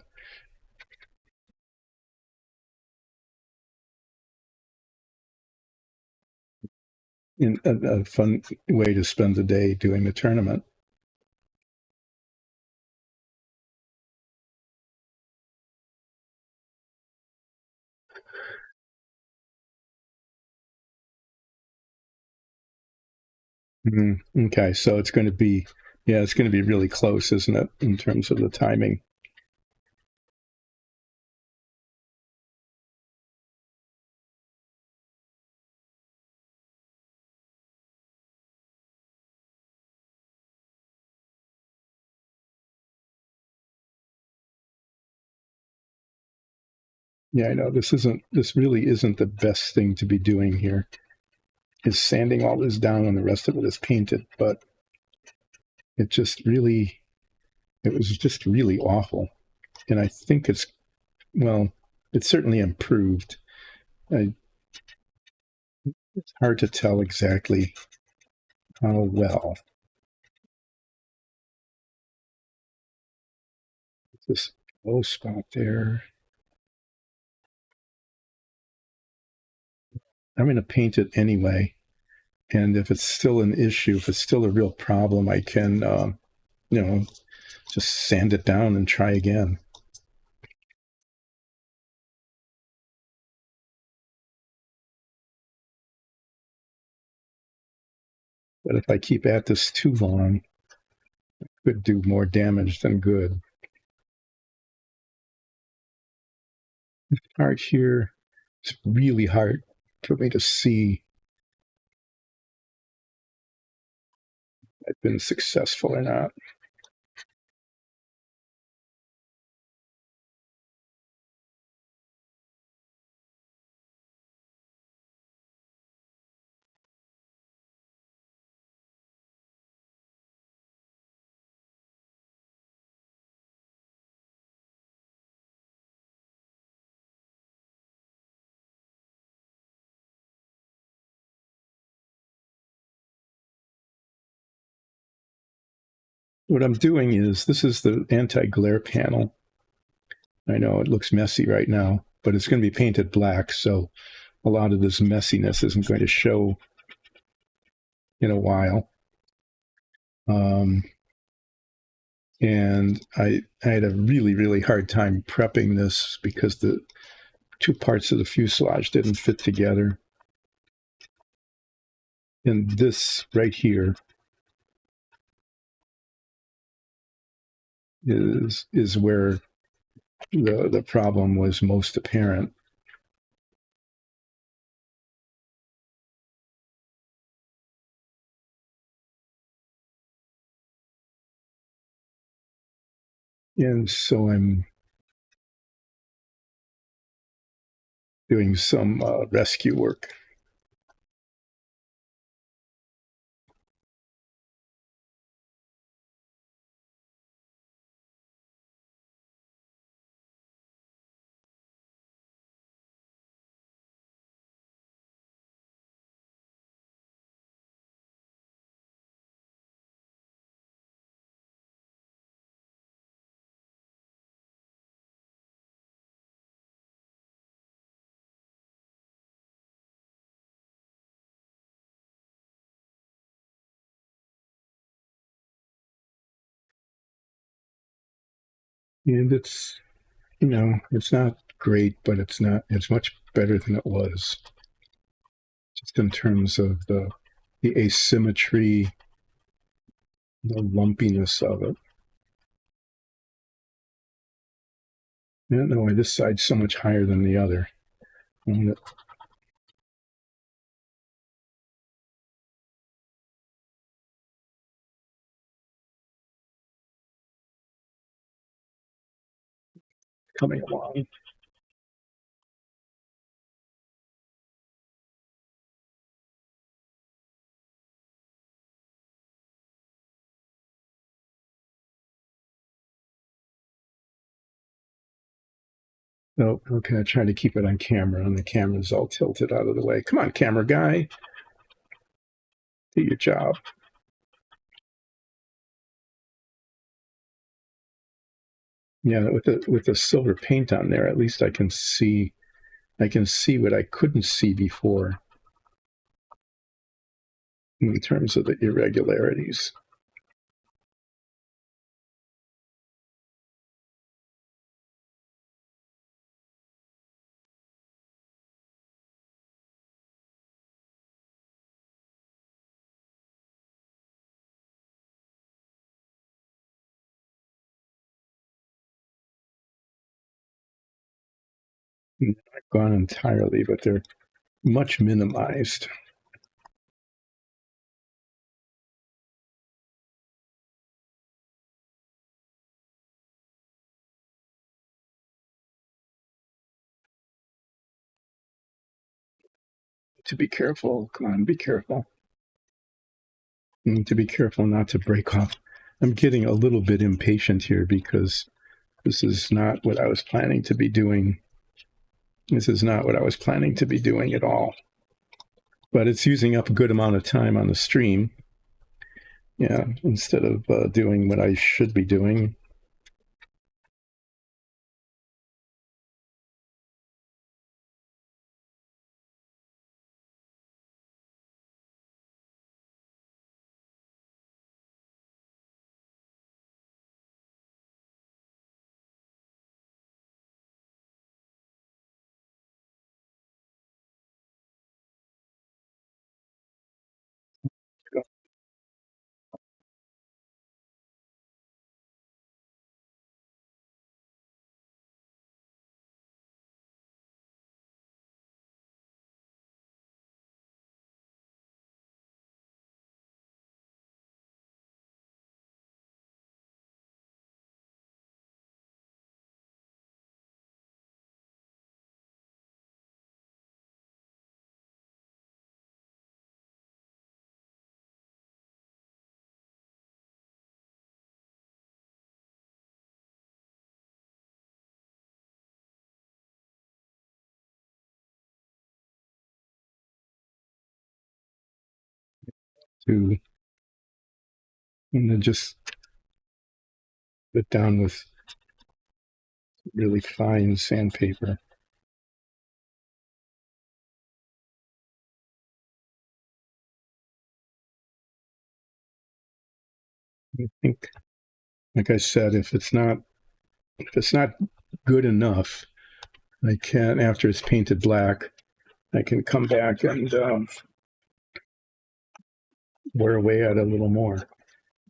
fun way to spend the day doing the tournament. Okay, so it's going to be, yeah, it's going to be really close, isn't it, in terms of the timing? Yeah, I know this really isn't the best thing to be doing here, is sanding all this down and the rest of it is painted, but it was just really awful. And I think it's certainly improved. It's hard to tell exactly how well. This low spot there. I'm going to paint it anyway. And if it's still an issue, if it's still a real problem, I can, just sand it down and try again. But if I keep at this too long, it could do more damage than good. This part here, it's really hard for me to see if I've been successful or not. What I'm doing is, this is the anti-glare panel. I know it looks messy right now, but it's going to be painted black, so a lot of this messiness isn't going to show in a while. And I had a really, really hard time prepping this because the two parts of the fuselage didn't fit together. And this right here is where the problem was most apparent. And so I'm doing some rescue work. And it's, it's not great, but it's much better than it was, just in terms of the asymmetry, the lumpiness of it. I don't know why this side's so much higher than the other. Coming along. Oh, okay. I try to keep it on camera, and the camera's all tilted out of the way. Come on, camera guy, do your job. Yeah, with the silver paint on there, at least I can see what I couldn't see before in terms of the irregularities. Not gone entirely, but they're much minimized. To be careful. Come on, be careful. You need to be careful not to break off. I'm getting a little bit impatient here because this is not what I was planning to be doing. This is not what I was planning to be doing at all. But it's using up a good amount of time on the stream. Yeah, instead of doing what I should be doing. To and then just put down with really fine sandpaper. I think, like I said, if it's not good enough, I can, after it's painted black, I can come back and wear away at it a little more.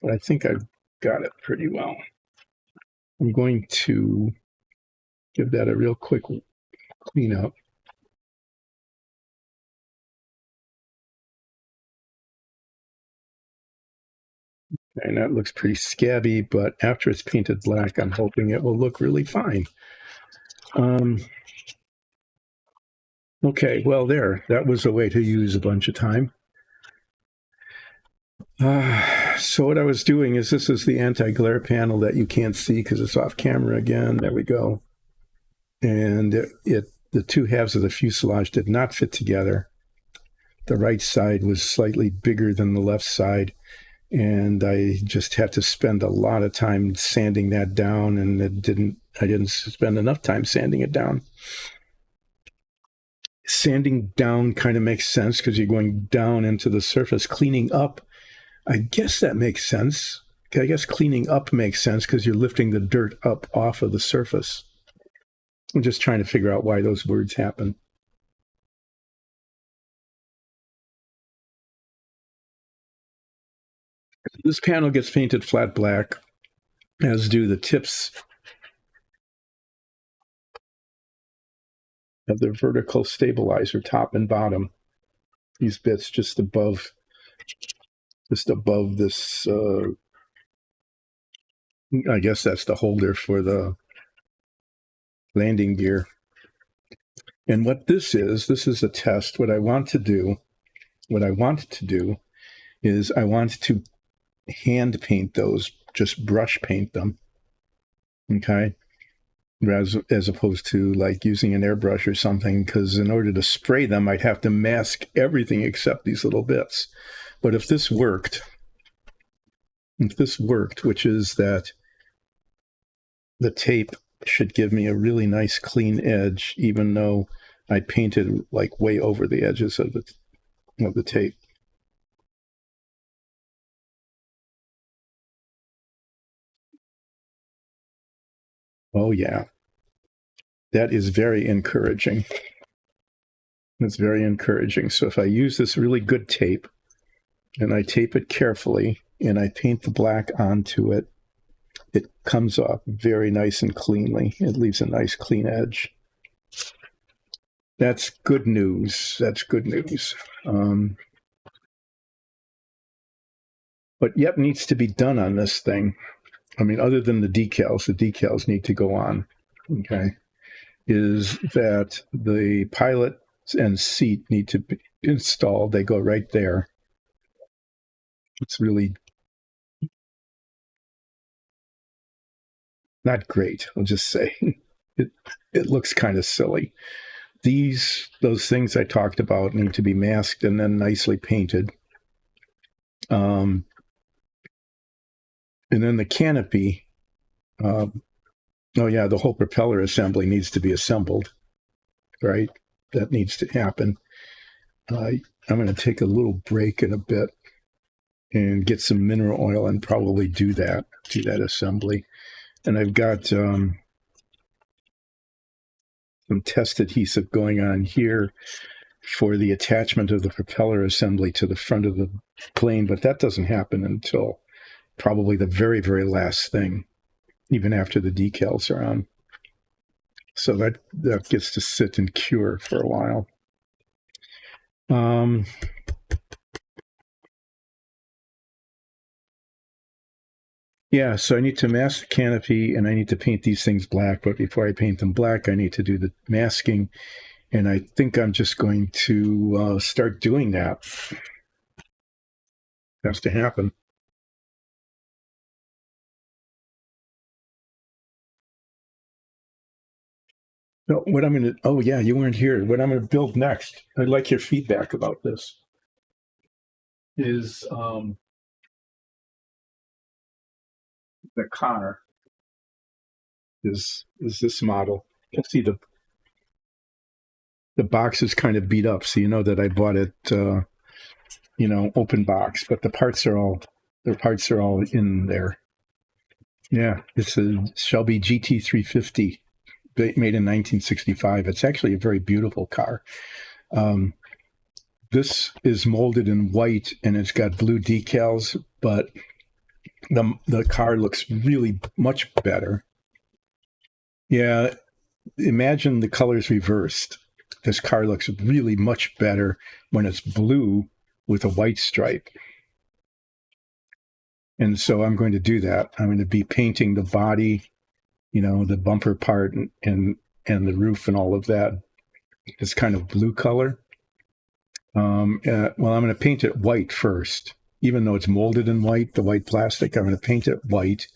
But I think I've got it pretty well. I'm going to give that a real quick clean up. And that looks pretty scabby, but after it's painted black, I'm hoping it will look really fine. Okay, well, that was a way to use a bunch of time. So what I was doing is, this is the anti-glare panel that you can't see because it's off camera again. There we go. And the two halves of the fuselage did not fit together. The right side was slightly bigger than the left side, and I just had to spend a lot of time sanding that down, and I didn't spend enough time sanding it down. Sanding down kind of makes sense because you're going down into the surface. Cleaning up, I guess that makes sense. I guess cleaning up makes sense because you're lifting the dirt up off of the surface. I'm just trying to figure out why those words happen. This panel gets painted flat black, as do the tips of the vertical stabilizer, top and bottom. These bits just above this, I guess that's the holder for the landing gear. And what this is a test. What I want to do is I want to hand paint those, just brush paint them. Okay. As opposed to like using an airbrush or something, because in order to spray them, I'd have to mask everything except these little bits. But if this worked, which is that the tape should give me a really nice clean edge, even though I painted like way over the edges of the tape. Oh yeah, that is very encouraging. It's very encouraging. So if I use this really good tape and I tape it carefully and I paint the black onto it, it comes off very nice and cleanly. It leaves a nice clean edge. That's good news. But yet needs to be done on this thing. I mean, other than the decals need to go on. Okay. Is that the pilot and seat need to be installed. They go right there. It's really not great, I'll just say. It looks kind of silly. Those things I talked about need to be masked and then nicely painted. And then the canopy, the whole propeller assembly needs to be assembled, right? That needs to happen. I'm going to take a little break in a bit and get some mineral oil and probably do that assembly. And I've got some test adhesive going on here for the attachment of the propeller assembly to the front of the plane, but that doesn't happen until probably the very, very last thing, even after the decals are on. So that gets to sit and cure for a while. Yeah, so I need to mask the canopy and I need to paint these things black, but before I paint them black, I need to do the masking. And I think I'm just going to start doing that. Has to happen. So what I'm going to, oh yeah, you weren't here. What I'm going to build next, I'd like your feedback about this, is the car is this model. You can see the box is kind of beat up, so you know that I bought it, open box, but the parts are all in there. Yeah, it's a Shelby GT350 made in 1965. It's actually a very beautiful car. This is molded in white and it's got blue decals, but the car looks really much better. Yeah, imagine the colors reversed. This car looks really much better when it's blue with a white stripe. And so I'm going to do that. I'm going to be painting the body, the bumper part and the roof and all of that. This kind of blue color. I'm going to paint it white first. Even though it's molded in white, the white plastic, I'm going to paint it white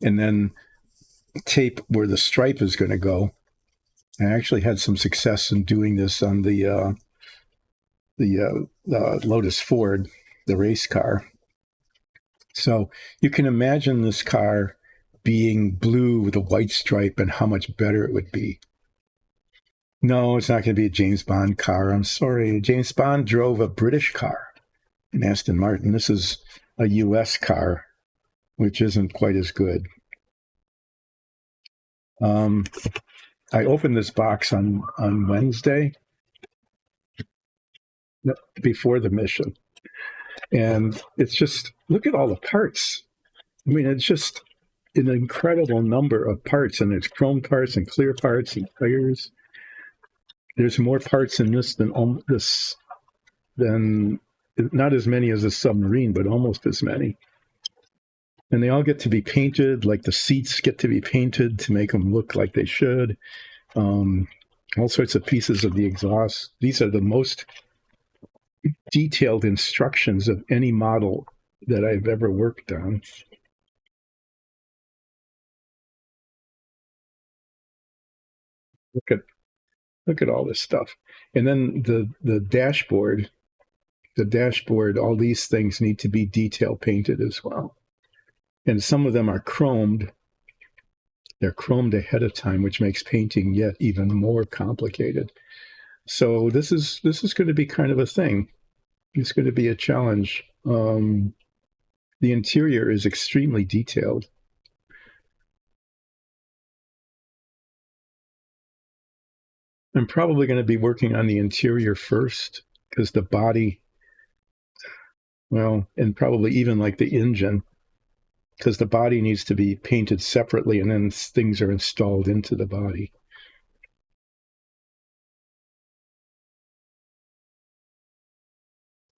and then tape where the stripe is going to go. I actually had some success in doing this on the Lotus Ford, the race car. So you can imagine this car being blue with a white stripe and how much better it would be. No, it's not going to be a James Bond car. I'm sorry. James Bond drove a British car, an Aston Martin. This is a U.S. car. which isn't quite as good. I opened this box on Wednesday before the mission, and it's just, look at all the parts. I mean, it's just an incredible number of parts, and there's chrome parts and clear parts and tires. There's more parts in this than not as many as a submarine, but almost as many. And they all get to be painted, like the seats get to be painted to make them look like they should. All sorts of pieces of the exhaust. These are the most detailed instructions of any model that I've ever worked on. Look at all this stuff. And then the dashboard, all these things need to be detail painted as well. And some of them are chromed. They're chromed ahead of time, which makes painting yet even more complicated. So this is going to be kind of a thing. It's going to be a challenge. The interior is extremely detailed. I'm probably going to be working on the interior first, because the body, well, and probably even like the engine, because the body needs to be painted separately, and then things are installed into the body.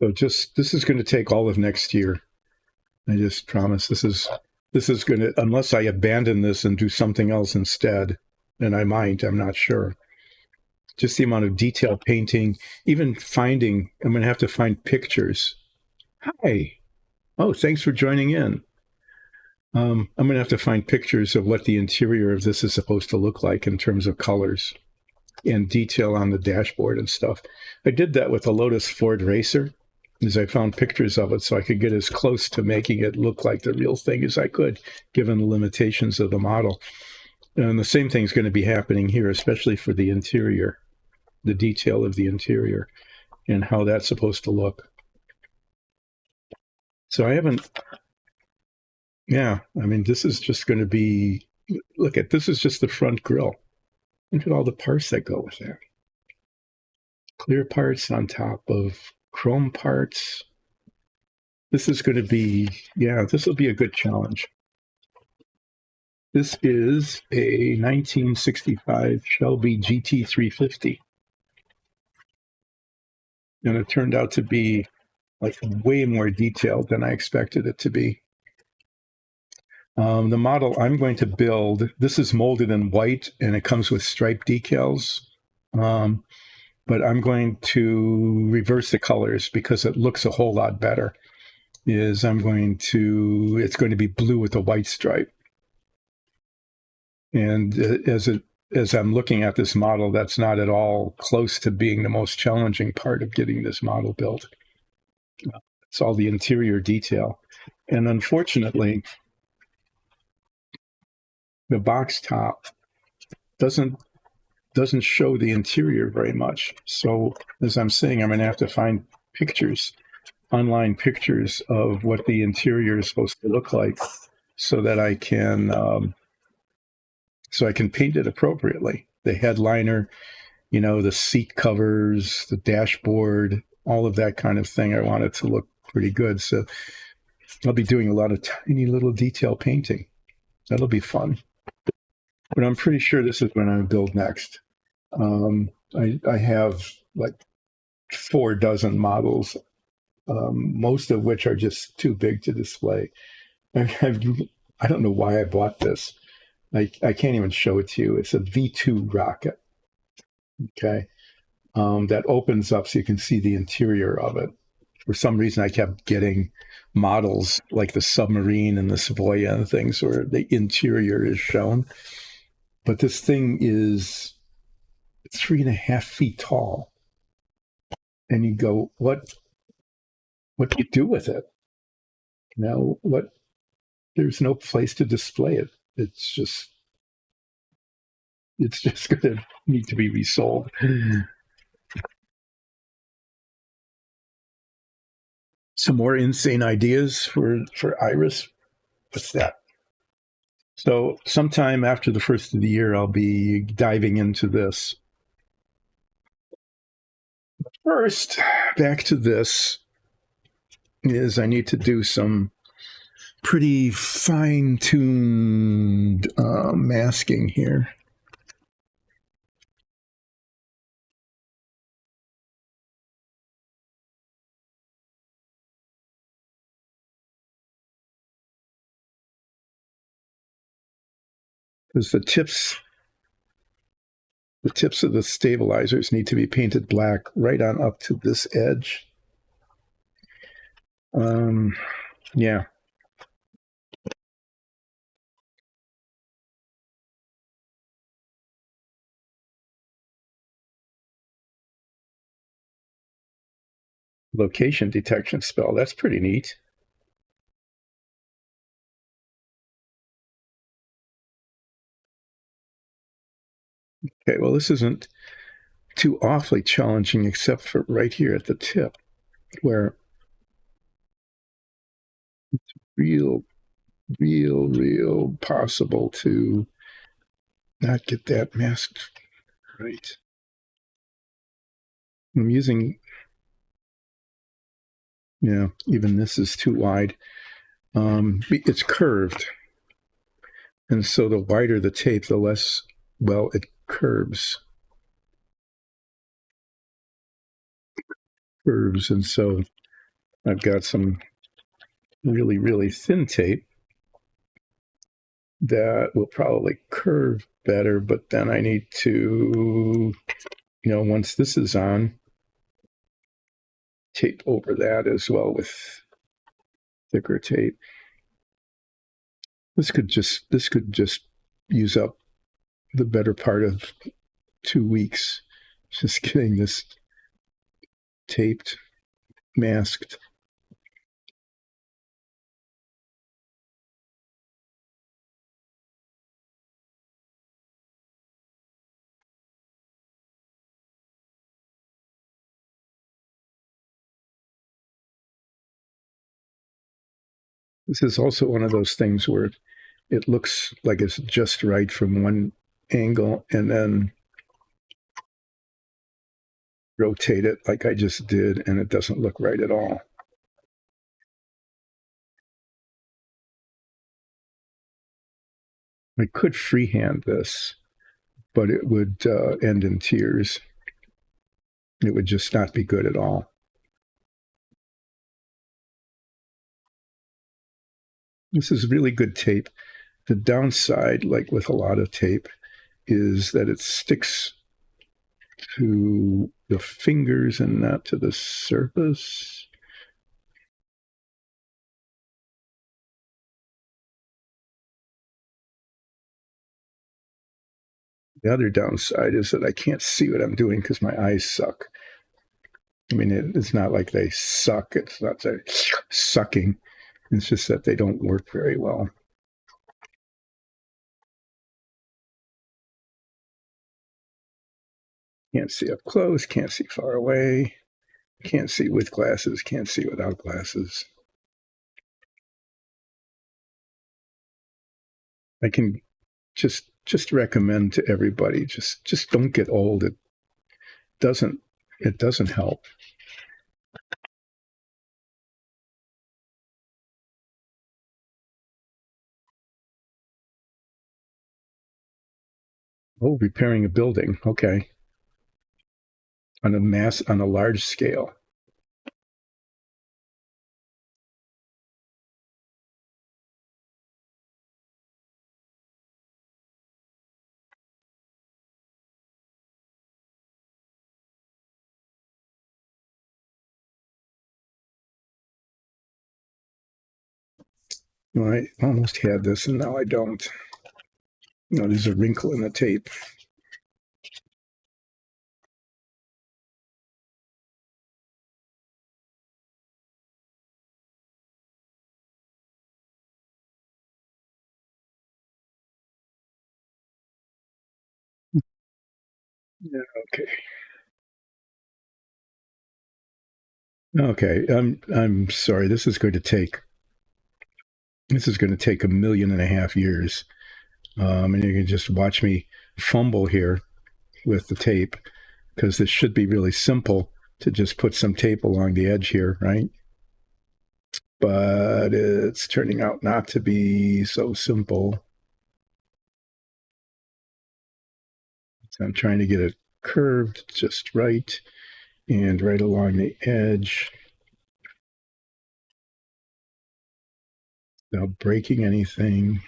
So this is going to take all of next year. I just promise this is going to, unless I abandon this and do something else instead, and I might, I'm not sure. Just the amount of detail painting, even finding, I'm going to have to find pictures. Hi. Oh, thanks for joining in. I'm going to have to find pictures of what the interior of this is supposed to look like in terms of colors and detail on the dashboard and stuff. I did that with the Lotus Ford Racer, as I found pictures of it so I could get as close to making it look like the real thing as I could, given the limitations of the model. And the same thing is going to be happening here, especially for the interior, the detail of the interior and how that's supposed to look. So I haven't, yeah, I mean, this is just going to be, look at, this is just the front grille. Look at all the parts that go with that. Clear parts on top of chrome parts. This is going to be, yeah, this will be a good challenge. This is a 1965 Shelby GT350. And it turned out to be like way more detailed than I expected it to be. The model I'm going to build, this is molded in white and it comes with striped decals. But I'm going to reverse the colors because it looks a whole lot better. It's going to be blue with a white stripe. And as I'm looking at this model, that's not at all close to being the most challenging part of getting this model built. It's all the interior detail. And unfortunately, the box top doesn't show the interior very much. So as I'm saying, I'm going to have to find pictures, online pictures of what the interior is supposed to look like so that I can paint it appropriately. The headliner, the seat covers, the dashboard, all of that kind of thing. I want it to look pretty good. So I'll be doing a lot of tiny little detail painting. That'll be fun. But I'm pretty sure this is what I build next. I have like 4 dozen models, most of which are just too big to display. I don't know why I bought this. I can't even show it to you. It's a V2 rocket. Okay. That opens up so you can see the interior of it. For some reason, I kept getting models like the submarine and the Savoia and things where the interior is shown. But this thing is 3.5 feet tall. And you go, what do you do with it? There's no place to display it. It's just going to need to be resold. Some more insane ideas for Iris. what's that? So sometime after the first of the year, I'll be diving into this. First, back to this is I need to do some pretty fine-tuned masking here. Because the tips of the stabilizers need to be painted black right on up to this edge. Yeah. Location detection spell. That's pretty neat. Okay, well, this isn't too awfully challenging except for right here at the tip where it's real possible to not get that masked right. I'm using, yeah, even this is too wide. It's curved. And so the wider the tape, the less well it curves. And so I've got some really thin tape that will probably curve better, but then I need to, once this is on, tape over that as well with thicker tape. This could just use up the better part of 2 weeks, just getting this taped, masked. This is also one of those things where it looks like it's just right from one angle and then rotate it like I just did, and it doesn't look right at all. I could freehand this, but it would end in tears. It would just not be good at all. This is really good tape. The downside, like with a lot of tape, is that it sticks to the fingers and not to the surface. The other downside is that I can't see what I'm doing because my eyes suck. I mean, it's not like they suck. It's not sucking. It's just that they don't work very well. Can't see up close, can't see far away, can't see with glasses, can't see without glasses. I can just recommend to everybody, just don't get old. It doesn't help. Oh, repairing a building. Okay. On a large scale. Well, I almost had this and now I don't. There's a wrinkle in the tape. Yeah, okay. Okay. I'm sorry. This is going to take This is going to take 1.5 million years. And you can just watch me fumble here with the tape, because this should be really simple to just put some tape along the edge here, right? But it's turning out not to be so simple. So I'm trying to get it curved just right and right along the edge without breaking anything.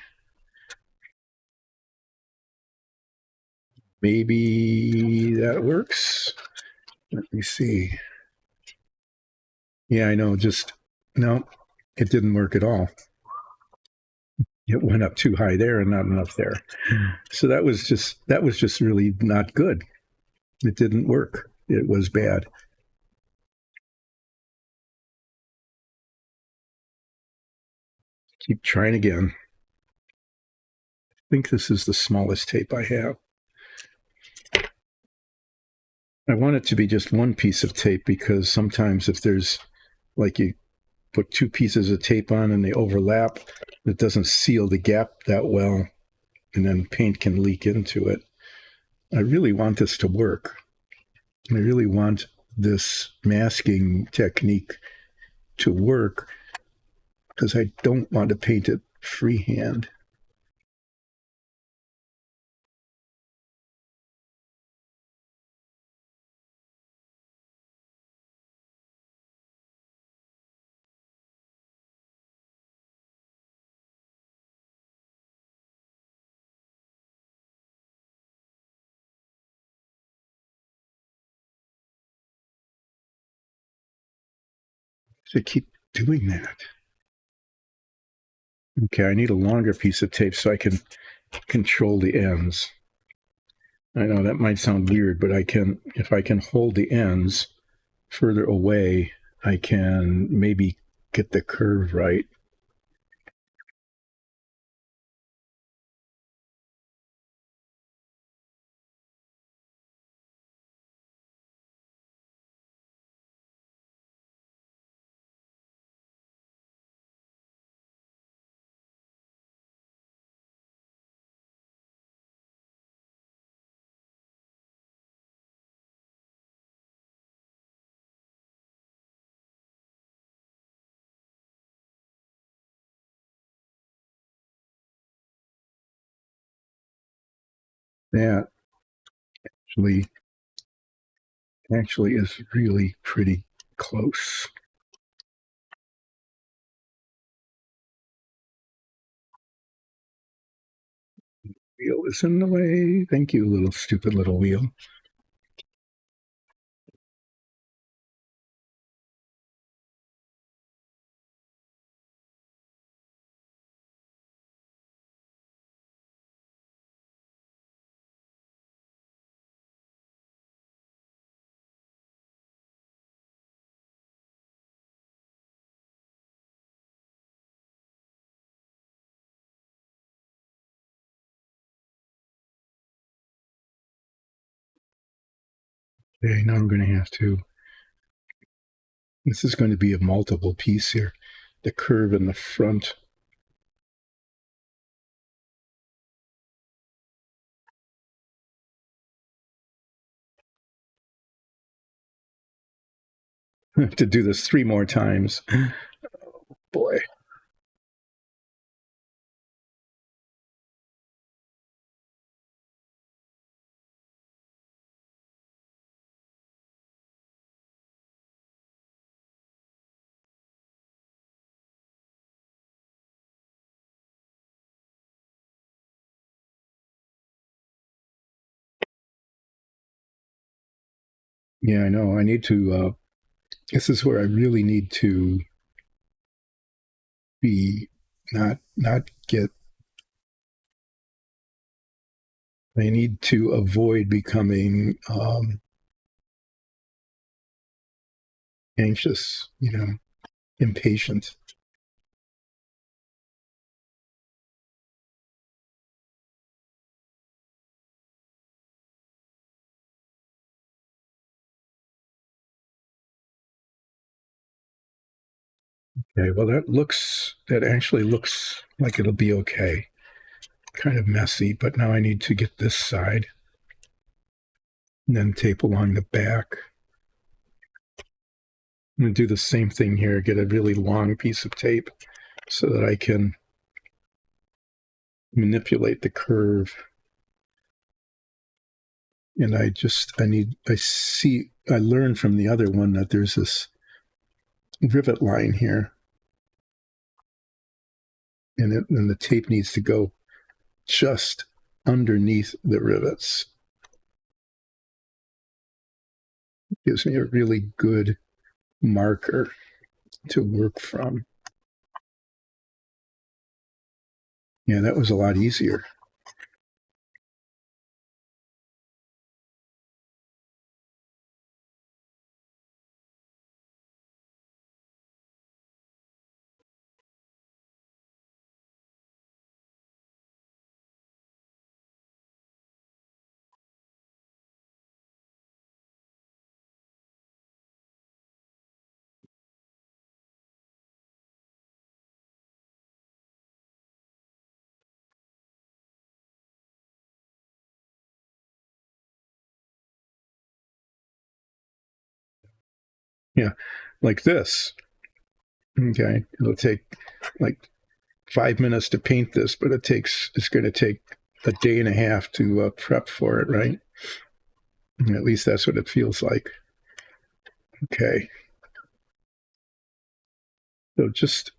Maybe that works. Let me see. Yeah, I know. Just no, it didn't work at all. It went up too high there and not enough there. So that was just really not good. It didn't work. It was bad. Keep trying again. I think this is the smallest tape I have. I want it to be just one piece of tape, because sometimes if there's, like, you put two pieces of tape on and they overlap, it doesn't seal the gap that well, and then paint can leak into it. I really want this to work. I really want this masking technique to work, because I don't want to paint it freehand. So keep doing that. Okay, I need a longer piece of tape so I can control the ends. I know that might sound weird, but if I can hold the ends further away, I can maybe get the curve right. That actually is really pretty close. Wheel is in the way. Thank you, little stupid little wheel. Okay, now I'm going to have to. This is going to be a multiple piece here. The curve in the front. I have to do this 3 more times. Boy. Yeah, I know. I need to. This is where I really need to be not get. I need to avoid becoming anxious, impatient. Okay, well, that looks that actually looks like it'll be okay. Kind of messy, but now I need to get this side and then tape along the back. I'm going to do the same thing here, get a really long piece of tape so that I can manipulate the curve. And I learned from the other one that there's this rivet line here. And the tape needs to go just underneath the rivets. It gives me a really good marker to work from. Yeah, that was a lot easier. Yeah, like this. Okay, it'll take like 5 minutes to paint this, but it's going to take a day and a half to prep for it, right? At least that's what it feels like. Okay. So just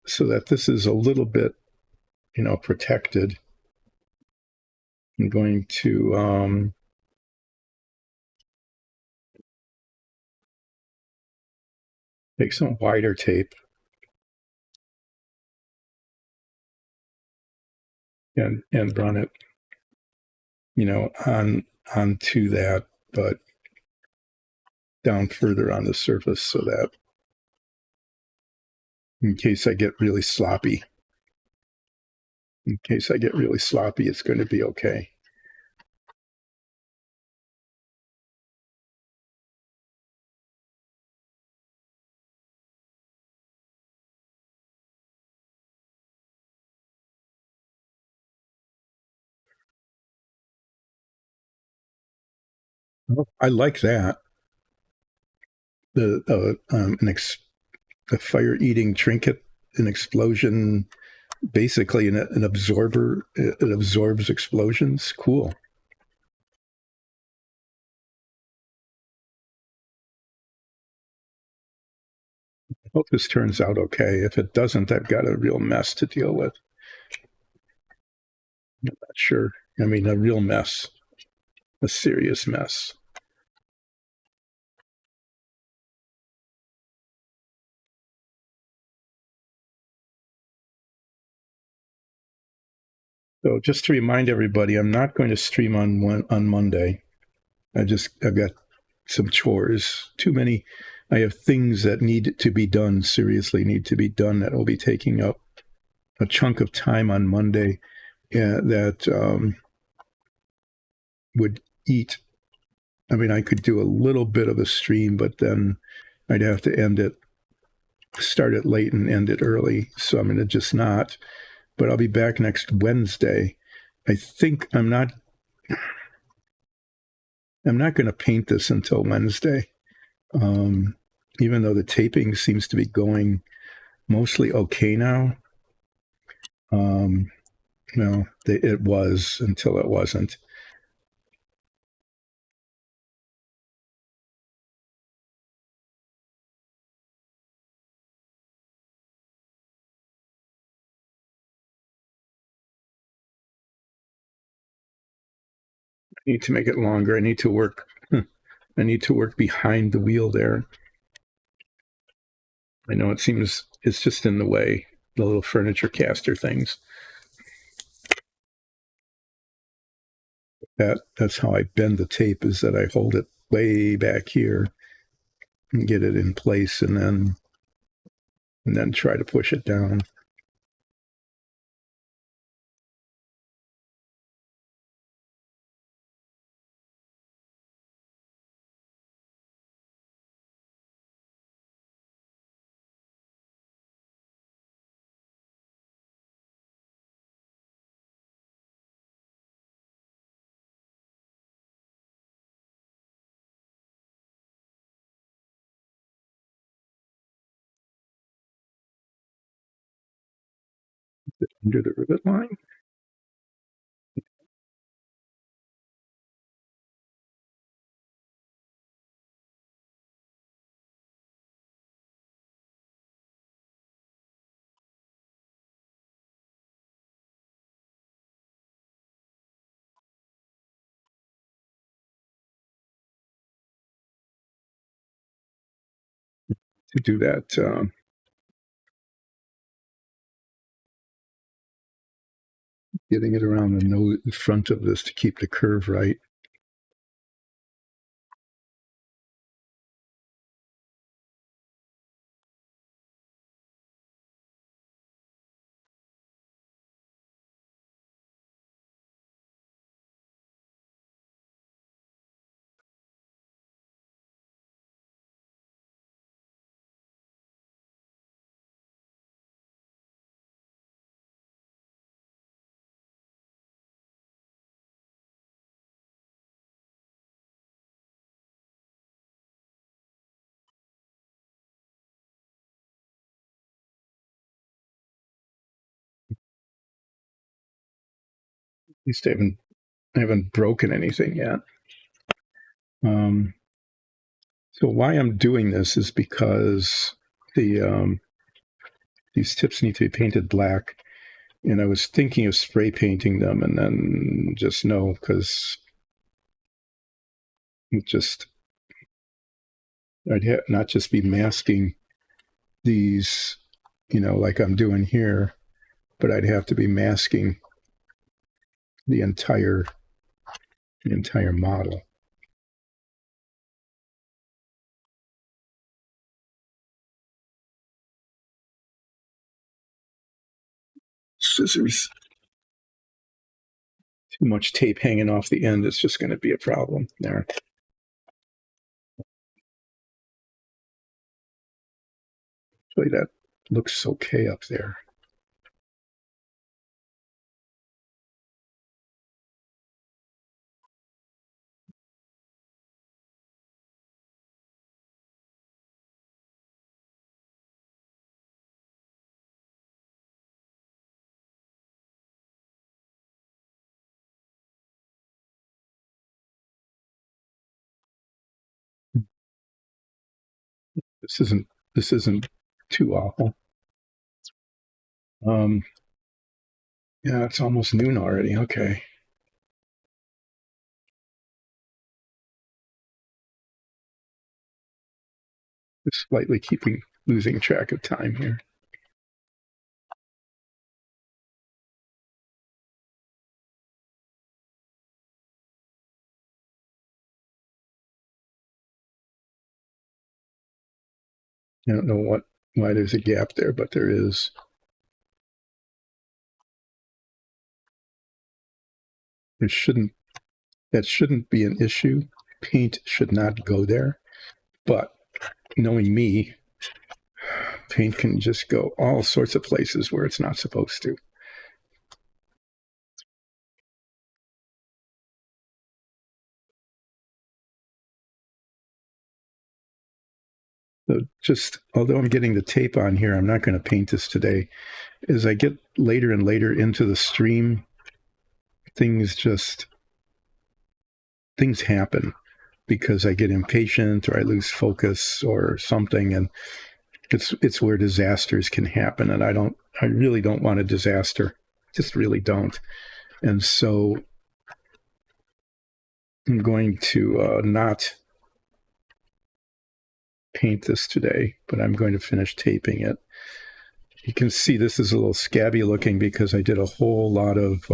so that this is a little bit, protected, I'm going to take some wider tape and run it, onto that, but down further on the surface so that in case I get really sloppy, it's going to be okay. I like that. A fire-eating trinket, an explosion, basically an absorber. It absorbs explosions. Cool. Hope this turns out okay. If it doesn't, I've got a real mess to deal with. I'm not sure. I mean, a real mess, a serious mess. So just to remind everybody, I'm not going to stream on Monday. I've got some chores. Too many. I have things that need to be done. Seriously, need to be done. That will be taking up a chunk of time on Monday. That would eat. I mean, I could do a little bit of a stream, but then I'd have to start it late and end it early. So I'm going to just not. But I'll be back next Wednesday. I think I'm not going to paint this until Wednesday. Even though the taping seems to be going mostly okay now. No, it was until it wasn't. I need to make it longer. I need to work. I need to work behind the wheel there. I know it's just in the way, the little furniture caster things. That's how I bend the tape, is that I hold it way back here and get it in place and then try to push it down. Under the rivet line. To do that, getting it around the front of this to keep the curve right. At least I haven't broken anything yet. So why I'm doing this is because these tips need to be painted black, and I was thinking of spray painting them, and then just no, because I'd not just be masking these, like I'm doing here, but I'd have to be masking the entire model. Scissors. Too much tape hanging off the end, it's just going to be a problem there. Actually, that looks okay up there. This isn't too awful. Yeah, it's almost noon already. Okay. Just slightly losing track of time here. I don't know why there's a gap there, but there is. That shouldn't be an issue. Paint should not go there. But knowing me, paint can just go all sorts of places where it's not supposed to. So just, although I'm getting the tape on here, I'm not going to paint this today. As I get later and later into the stream, things happen because I get impatient or I lose focus or something, and it's where disasters can happen, and I really don't want a disaster, just really don't. And so I'm going to not paint this today, but I'm going to finish taping it. You can see this is a little scabby looking because I did a whole lot of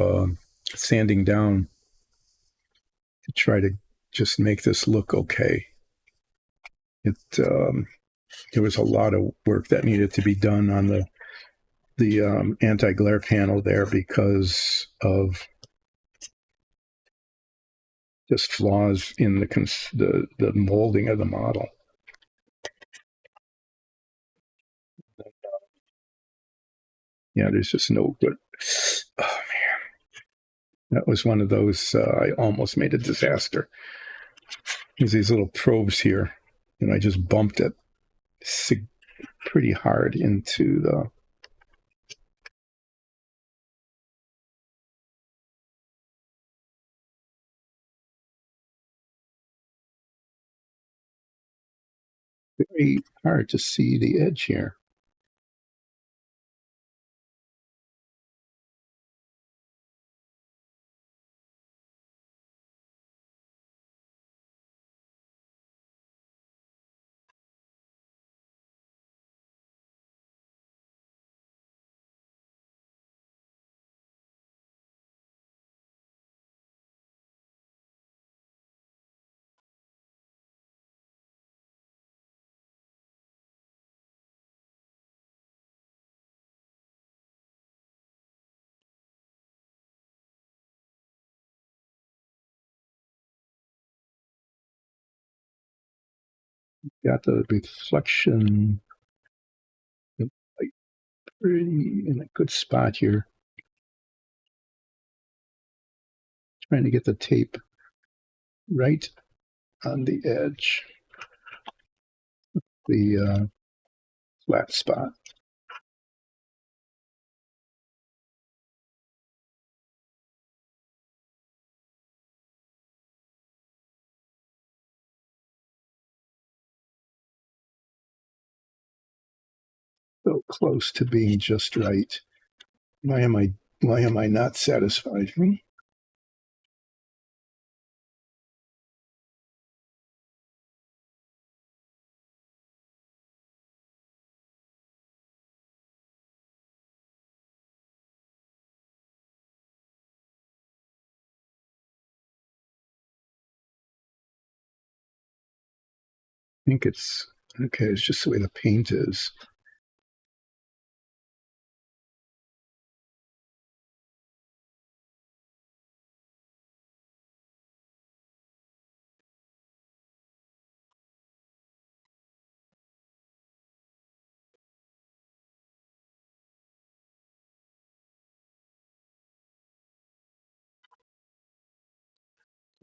sanding down to try to just make this look okay. There was a lot of work that needed to be done on the anti-glare panel there because of just flaws in the molding of the model. Yeah, there's just no good. Oh man, that was one of those. I almost made a disaster. There's these little probes here, and I just bumped it pretty hard into very hard to see the edge here. Got the reflection like pretty in a good spot here. Trying to get the tape right on the edge, the flat spot. So close to being just right. Why am I not satisfied? I think it's okay. It's just the way the paint is.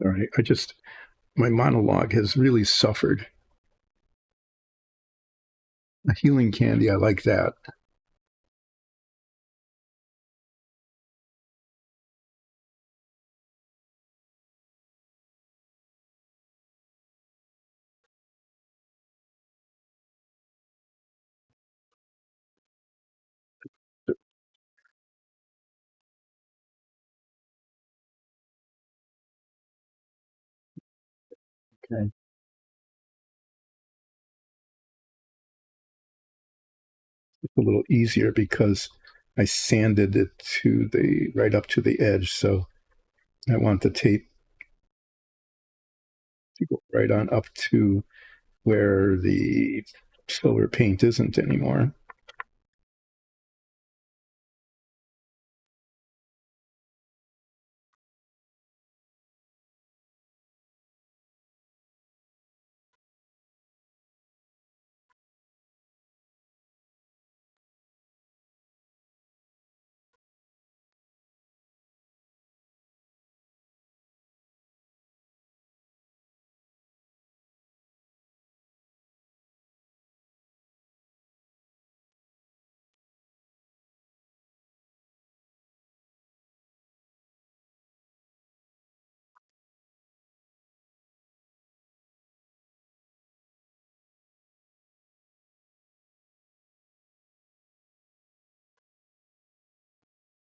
All right. My monologue has really suffered. A healing candy, I like that. Okay. It's a little easier because I sanded it to the right up to the edge. So I want the tape to go right on up to where the silver paint isn't anymore.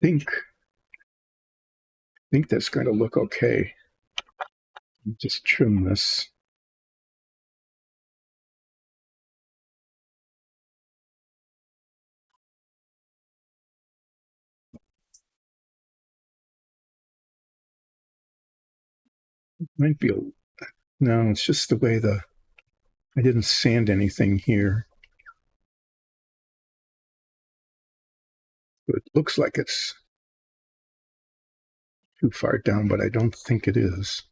I think that's going to look okay. Just trim this. Might be a no. It's just the way I didn't sand anything here. It looks like it's too far down, but I don't think it is.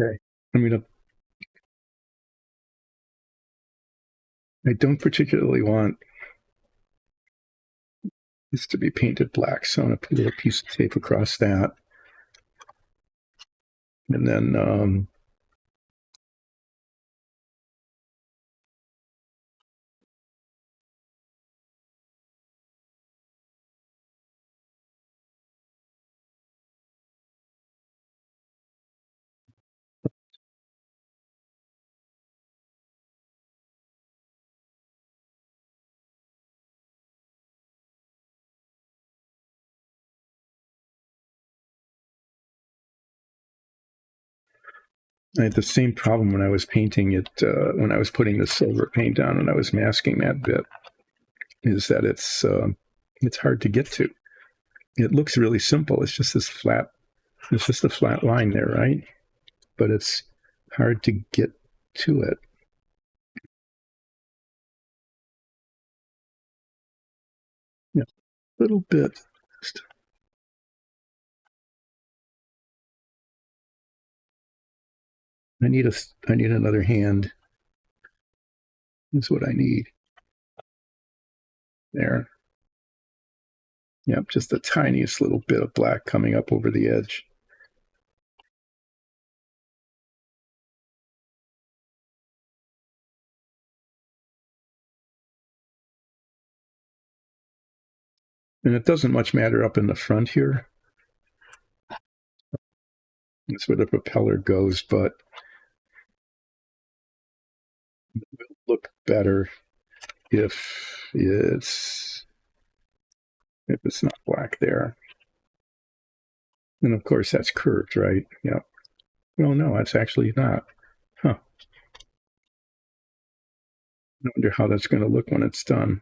Okay. I don't particularly want this to be painted black, so I'm going to put a little piece of tape across that. And then I had the same problem when I was painting it, when I was putting the silver paint on, and I was masking that bit, is that it's hard to get to. It looks really simple. It's just a flat line there, right? But it's hard to get to it. Yeah, a little bit. I need another hand. Is what I need. There. Yep, just the tiniest little bit of black coming up over the edge. And it doesn't much matter up in the front here. That's where the propeller goes, but it will look better if it's not black there. And of course that's curved, right? Yeah. Well, no, it's actually not. Huh. I wonder how that's going to look when it's done.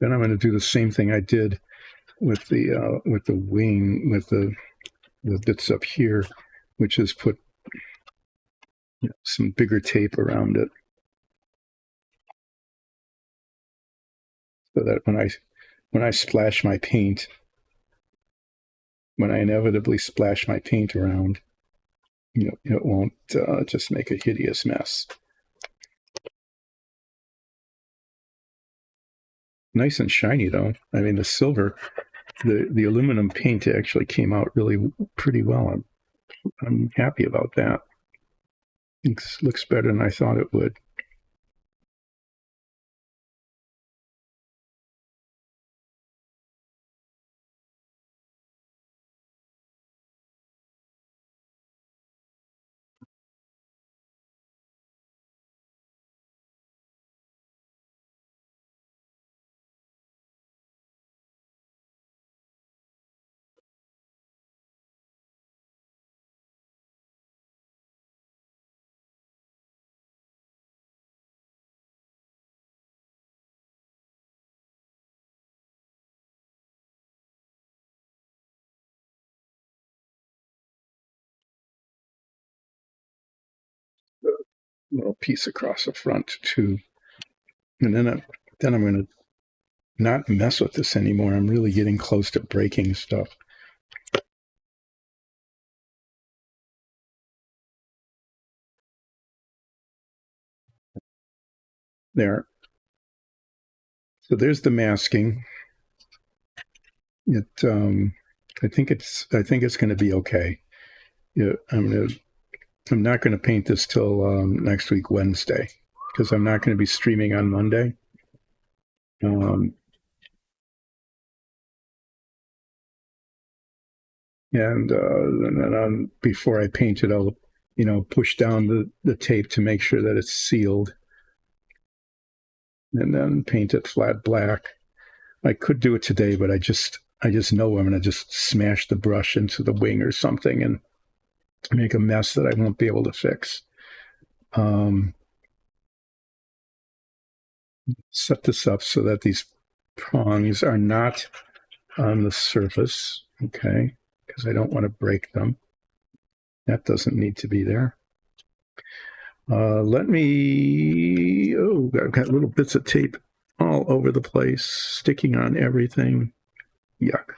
Then I'm going to do the same thing I did with the wing, with the bits up here, which is put some bigger tape around it, so that when I splash my paint, when I inevitably splash my paint around, it won't just make a hideous mess. Nice and shiny though. I mean, the silver, the aluminum paint actually came out really pretty well. I'm happy about that. It looks better than I thought it would. A little piece across the front too, and then I'm going to not mess with this anymore. I'm really getting close to breaking stuff. There. So there's the masking. It I think it's going to be okay. Yeah, I'm not going to paint this till next week Wednesday, because I'm not going to be streaming on Monday. And then before I paint it, I'll push down the tape to make sure that it's sealed, and then paint it flat black. I could do it today, but I just know I'm going to just smash the brush into the wing or something and make a mess that I won't be able to fix. Set this up so that these prongs are not on the surface, okay, because I don't want to break them. That doesn't need to be there. I've got little bits of tape all over the place, sticking on everything. Yuck.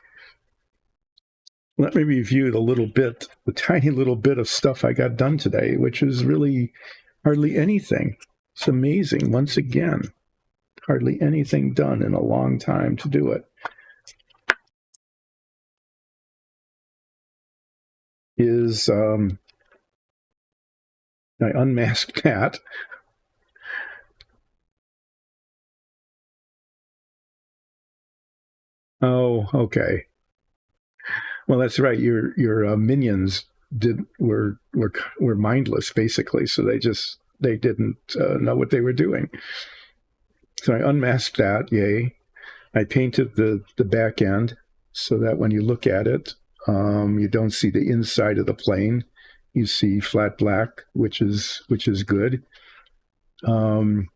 Let me review the tiny little bit of stuff I got done today, which is really hardly anything. It's amazing, once again. Hardly anything done in a long time to do it. I unmasked that. Oh, okay. Well, that's right. Your minions were mindless basically. So they didn't know what they were doing. So I unmasked that. Yay! I painted the back end so that when you look at it, you don't see the inside of the plane. You see flat black, which is good. I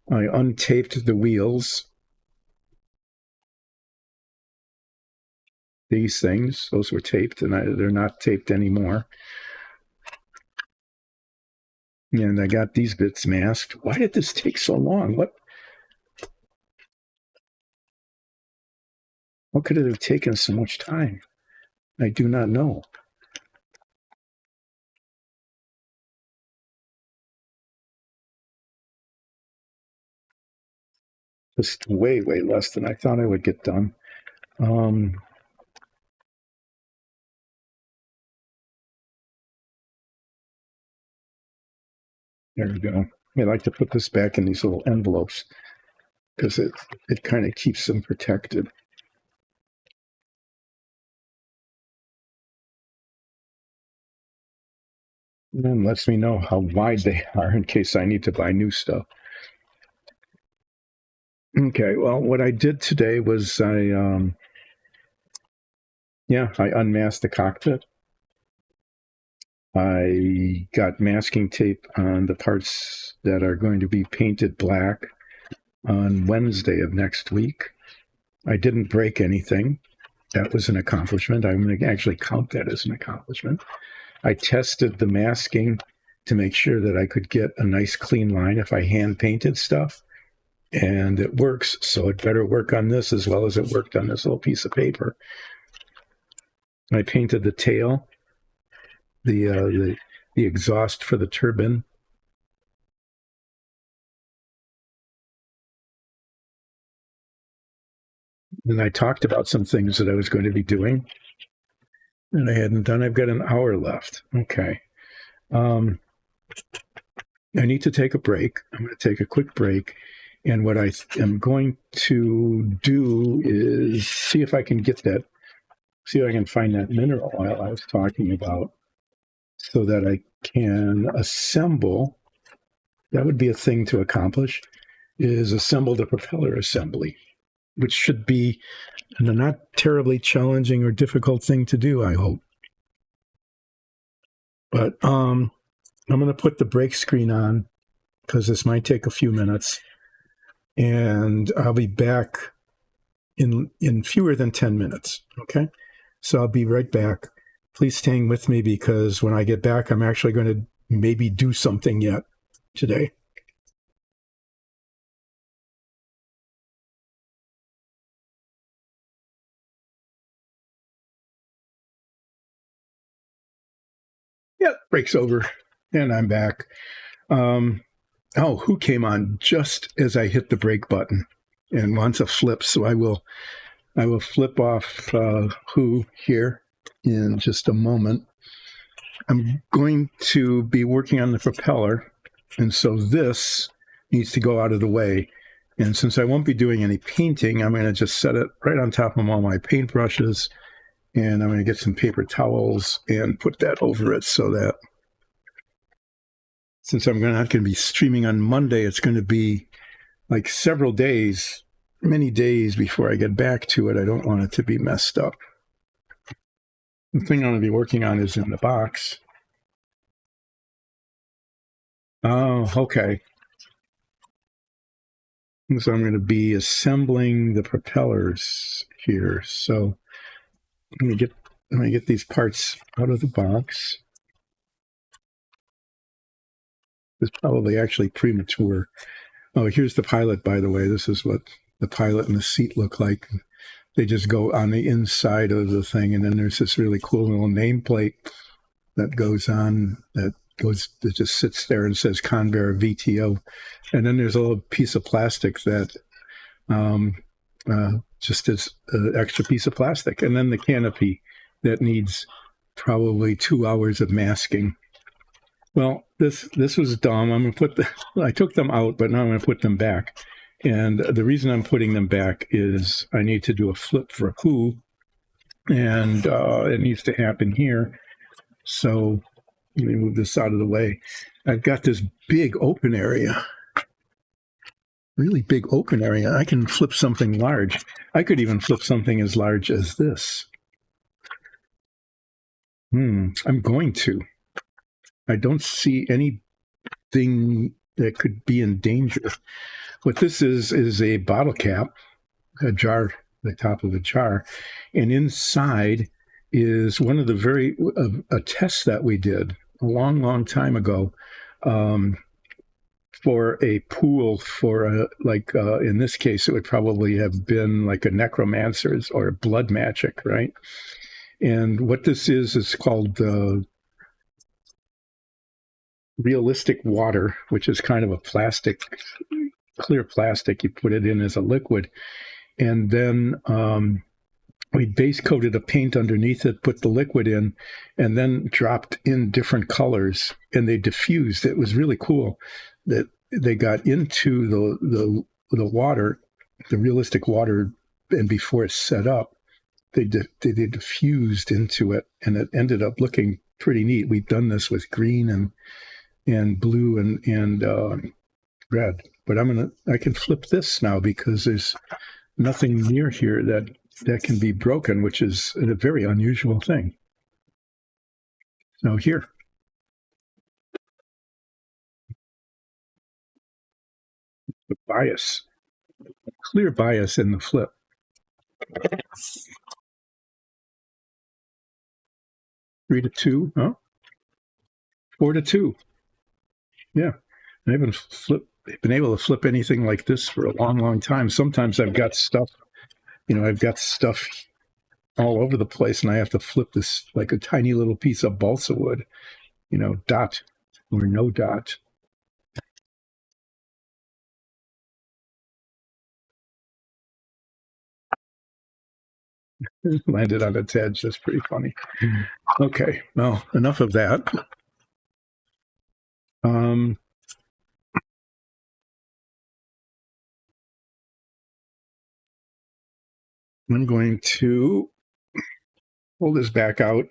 untaped the wheels. These things, those were taped, and they're not taped anymore. And I got these bits masked. Why did this take so long? What could it have taken so much time? I do not know. Just way, way less than I thought I would get done. There we go. I like to put this back in these little envelopes because it kind of keeps them protected. And then lets me know how wide they are in case I need to buy new stuff. Okay, well, what I did today was I unmasked the cockpit. I got masking tape on the parts that are going to be painted black on Wednesday of next week. I didn't break anything. That was an accomplishment. I'm going to actually count that as an accomplishment. I tested the masking to make sure that I could get a nice clean line if I hand painted stuff. And it works, so it better work on this as well as it worked on this little piece of paper. I painted the tail, the exhaust for the turbine. And I talked about some things that I was going to be doing that I hadn't done. I've got an hour left. Okay. I need to take a break. I'm going to take a quick break. And what I am going to do is see if I can find that mineral oil I was talking about so that I can assemble. That would be a thing to accomplish, is assemble the propeller assembly, which should be a not terribly challenging or difficult thing to do, I hope. But I'm going to put the brake screen on because this might take a few minutes. And I'll be back in fewer than 10 minutes, okay? So I'll be right back. Please hang with me because when I get back, I'm actually going to maybe do something yet today. Yep, break's over, and I'm back. Who came on just as I hit the brake button and wants a flip? So I will flip off Who here in just a moment. I'm going to be working on the propeller, and so this needs to go out of the way. And since I won't be doing any painting, I'm going to just set it right on top of all my paintbrushes, and I'm going to get some paper towels and put that over it so that since I'm not going to be streaming on Monday, it's going to be like many days before I get back to it. I don't want it to be messed up. The thing I'm going to be working on is in the box. Oh, okay. So I'm going to be assembling the propellers here. So let me get these parts out of the box. It's probably actually premature. Oh, here's the pilot, by the way. This is what the pilot and the seat look like. They just go on the inside of the thing, and then there's this really cool little nameplate that goes on that just sits there and says Convair VTO. And then there's a little piece of plastic that just is an extra piece of plastic. And then the canopy that needs probably 2 hours of masking. Well, this was dumb. I took them out, but now I'm going to put them back. And the reason I'm putting them back is I need to do a flip for Who, and it needs to happen here. So let me move this out of the way. I've got this big open area, really big open area. I can flip something large. I could even flip something as large as this. I'm going to. I don't see anything that could be in danger. What this is a bottle cap, a jar, the top of a jar, and inside is one of the a test that we did a long time ago for a pool in this case, it would probably have been like a necromancer's or a blood magic, right? And what this is called realistic water, which is kind of a clear plastic. You put it in as a liquid, and then we base coated a paint underneath it, put the liquid in, and then dropped in different colors, and they diffused. It was really cool that they got into the water, the realistic water, and before it's set up, they diffused into it, and it ended up looking pretty neat. We've done this with green and blue and red, but I can flip this now because there's nothing near here that can be broken, which is a very unusual thing. So here, the bias, clear bias in the flip. 3-2, huh? 4-2. Yeah, I haven't been able to flip anything like this for a long time. Sometimes I've got stuff, all over the place, and I have to flip this like a tiny little piece of balsa wood, dot or no dot. Landed on its edge. That's pretty funny. Okay, well, enough of that. I'm going to pull this back out.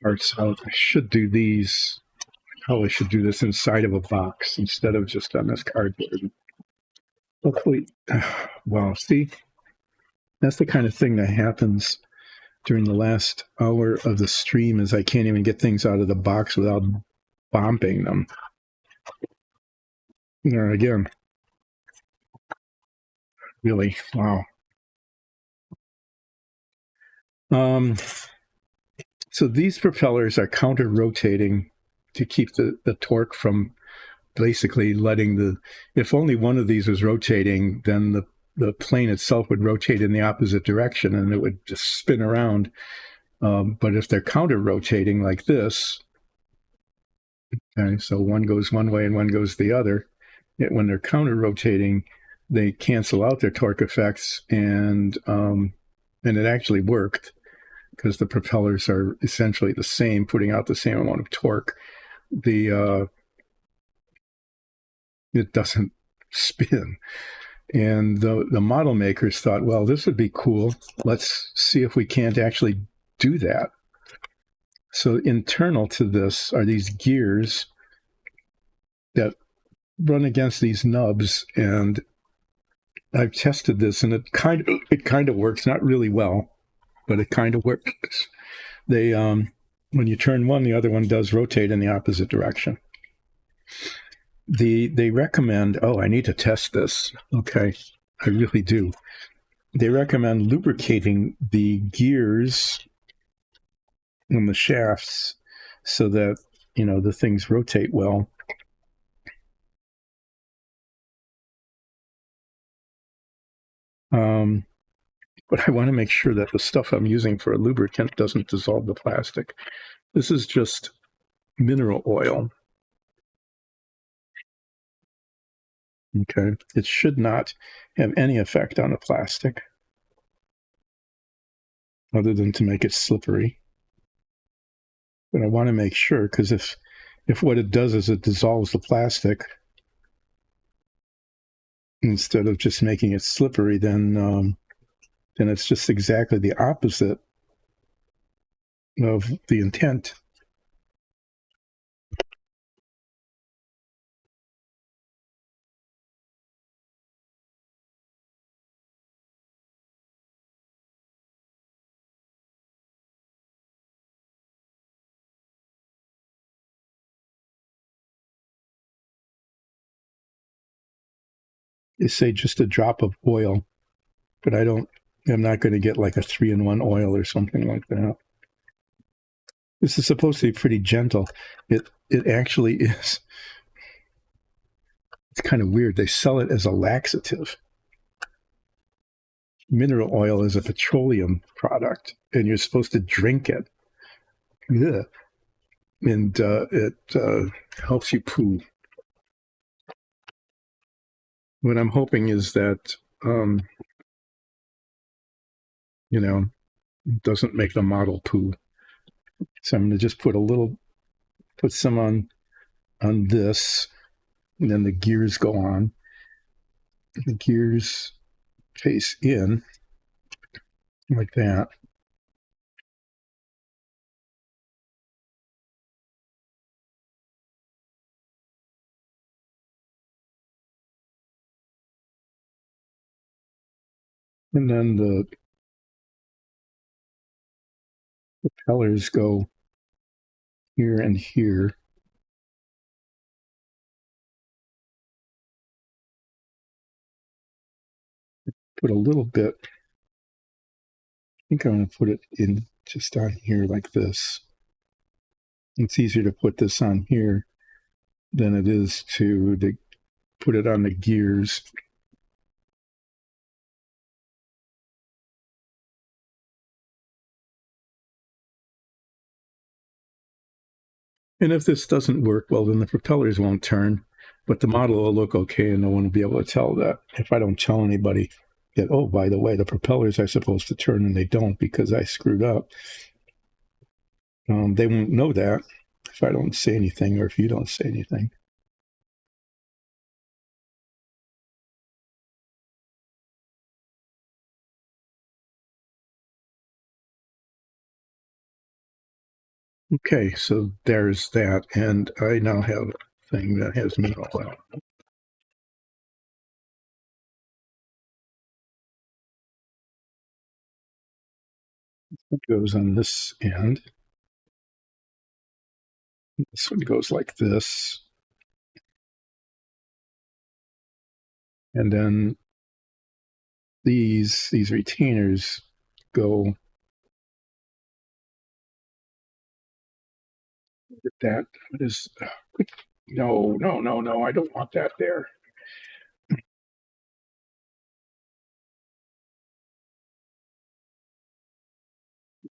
Parts out. I should do these. I probably should do this inside of a box instead of just on this cardboard. Hopefully, well, see, that's the kind of thing that happens during the last hour of the stream is I can't even get things out of the box without bombing them. There again. Really, wow. So these propellers are counter-rotating to keep the torque from basically if only one of these was rotating, then the plane itself would rotate in the opposite direction and it would just spin around. But if they're counter-rotating like this, okay, so one goes one way and one goes the other, when they're counter-rotating, they cancel out their torque effects, and it actually worked because the propellers are essentially the same, putting out the same amount of torque. It doesn't spin. And the model makers thought, well, this would be cool. Let's see if we can't actually do that. So internal to this are these gears that run against these nubs, and I've tested this, and it kind of works, not really well, but it kind of works. They when you turn one, the other one does rotate in the opposite direction. They recommend, I need to test this. Okay, I really do. They recommend lubricating the gears and the shafts so that, the things rotate well. But I want to make sure that the stuff I'm using for a lubricant doesn't dissolve the plastic. This is just mineral oil. Okay, it should not have any effect on the plastic other than to make it slippery. But I want to make sure, because if what it does is it dissolves the plastic instead of just making it slippery, then it's just exactly the opposite of the intent. They say just a drop of oil, but I'm not going to get like a 3-in-1 oil or something like that. This is supposed to be pretty gentle. It actually is. It's kind of weird. They sell it as a laxative. Mineral oil is a petroleum product, and you're supposed to drink it. Yeah. And it helps you poo. What I'm hoping is that, doesn't make the model poo. So I'm going to just put some on this, and then the gears go on. The gears face in like that. And then the propellers go here and here. Put a little bit. I think I'm going to put it in just on here like this. It's easier to put this on here than it is to put it on the gears. And if this doesn't work, well, then the propellers won't turn, but the model will look okay, and no one will be able to tell that if I don't tell anybody that, oh, by the way, the propellers are supposed to turn and they don't because I screwed up. They won't know that if I don't say anything or if you don't say anything. Okay, so there's that, and I now have a thing that has mineral oil. It goes on this end. This one goes like this. And then these retainers go with that. What is, no, I don't want that there.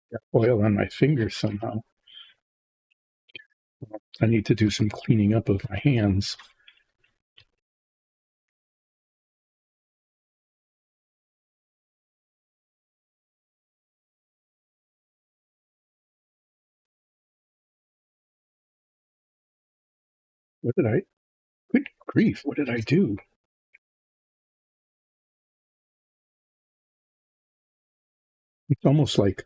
Got oil on my fingers somehow. I need to do some cleaning up of my hands. Good grief, what did I do? It's almost like,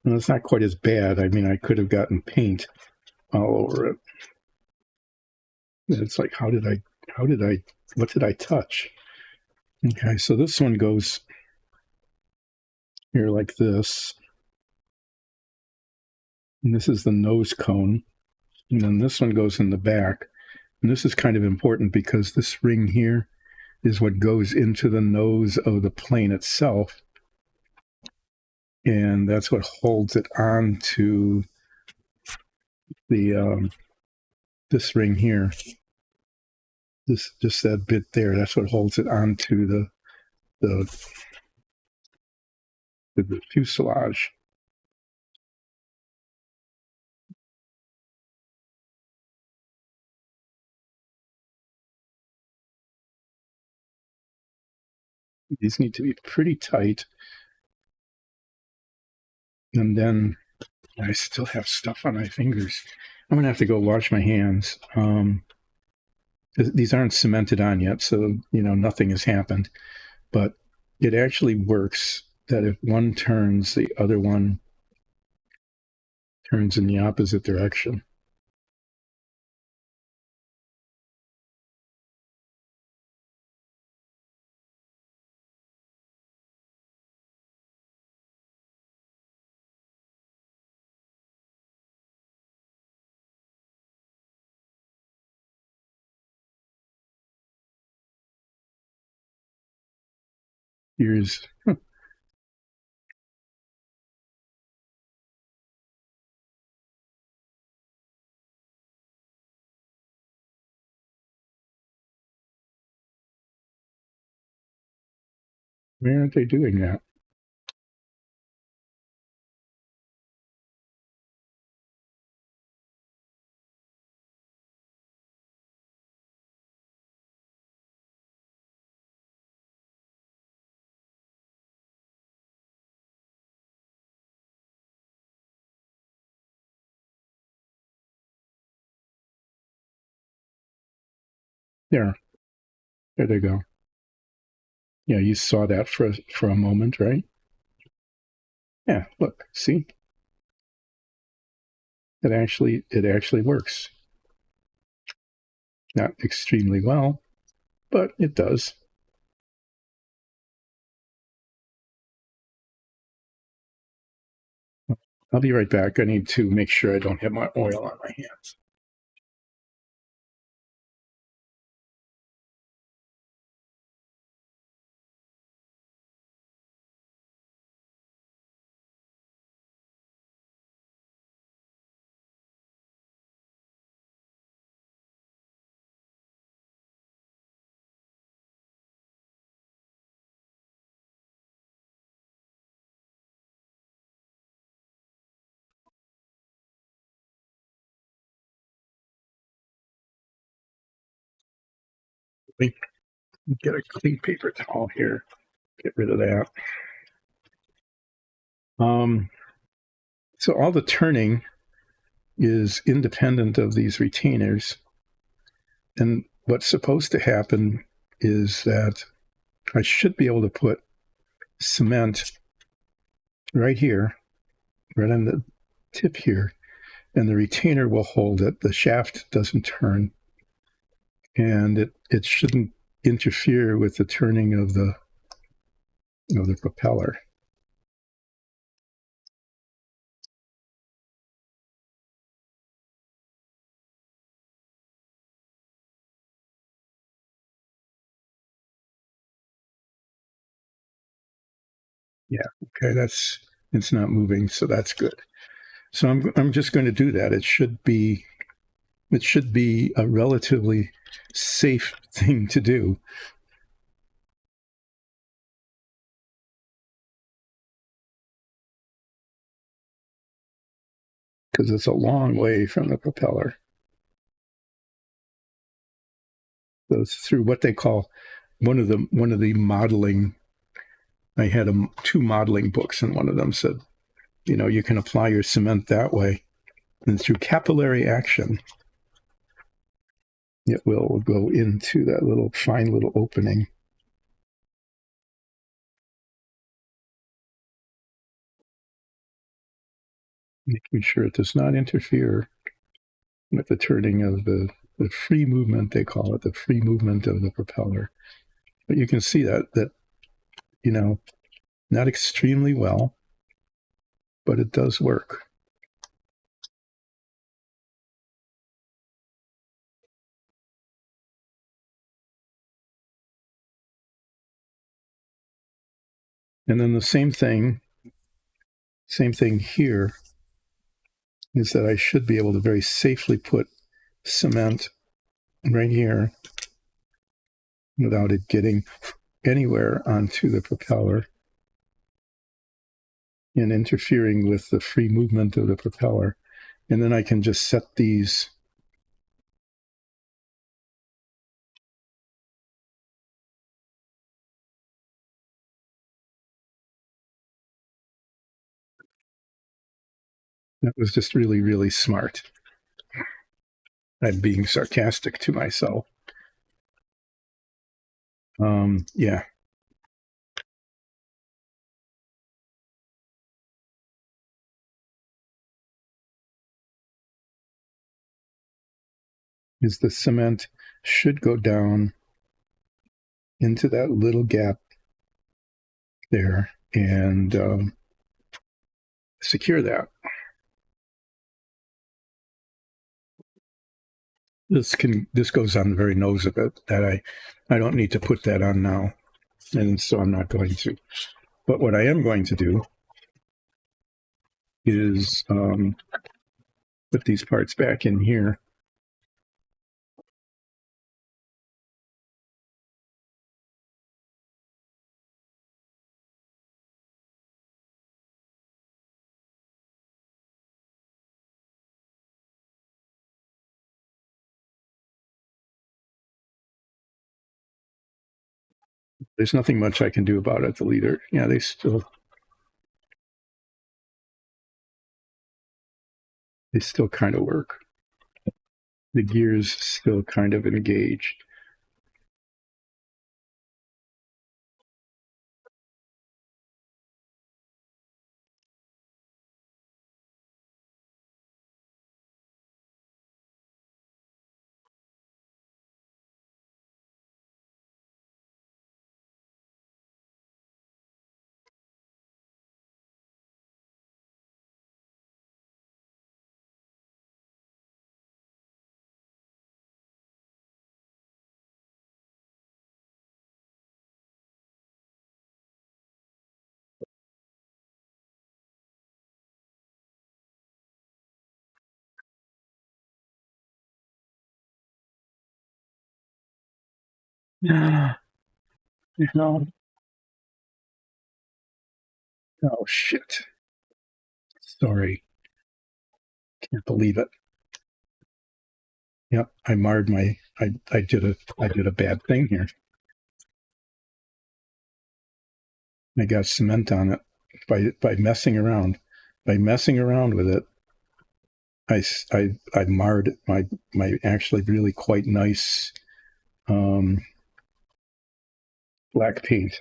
well, it's not quite as bad. I mean, I could have gotten paint all over it. It's like, what did I touch? Okay, so this one goes here like this. And this is the nose cone. And then this one goes in the back. And this is kind of important because this ring here is what goes into the nose of the plane itself. And that's what holds it on to the this ring here. Just that bit there, that's what holds it onto the fuselage. These need to be pretty tight. And then I still have stuff on my fingers. I'm gonna have to go wash my hands. These aren't cemented on yet, so nothing has happened. But it actually works that if one turns, the other one turns in the opposite direction. Here's why aren't they doing that? There they go. Yeah, you saw that for a moment, right? Yeah, look, see, it actually works. Not extremely well, but it does. I'll be right back. I need to make sure I don't have my oil on my hands. Let me get a clean paper towel here. Get rid of that. So all the turning is independent of these retainers. And what's supposed to happen is that I should be able to put cement right here, right on the tip here, and the retainer will hold it. The shaft doesn't turn, and it shouldn't interfere with the turning of the propeller. Yeah, okay, it's not moving, so that's good. So I'm just going to do that. It should be a relatively safe thing to do. Because it's a long way from the propeller. So it's through what they call one of the modeling. I had two modeling books, and one of them said, you can apply your cement that way, and through capillary action, it will go into that little fine little opening. Making sure it does not interfere with the turning of the free movement, they call it, the free movement of the propeller. But you can see that not extremely well, but it does work. And then the same thing here is that I should be able to very safely put cement right here without it getting anywhere onto the propeller and interfering with the free movement of the propeller. And then I can just set these that was just really, really smart. I'm being sarcastic to myself. Yeah. is the cement should go down into that little gap there and secure that. This goes on the very nose of it that I don't need to put that on now, and so I'm not going to. But what I am going to do is put these parts back in here. There's nothing much I can do about it. The leader, yeah, they still kind of work. The gears still kind of engaged. Yeah. No. Oh shit. Sorry. Can't believe it. Yep, I marred my. I did a bad thing here. I got cement on it by messing around. By messing around with it, I marred my actually really quite nice black paint.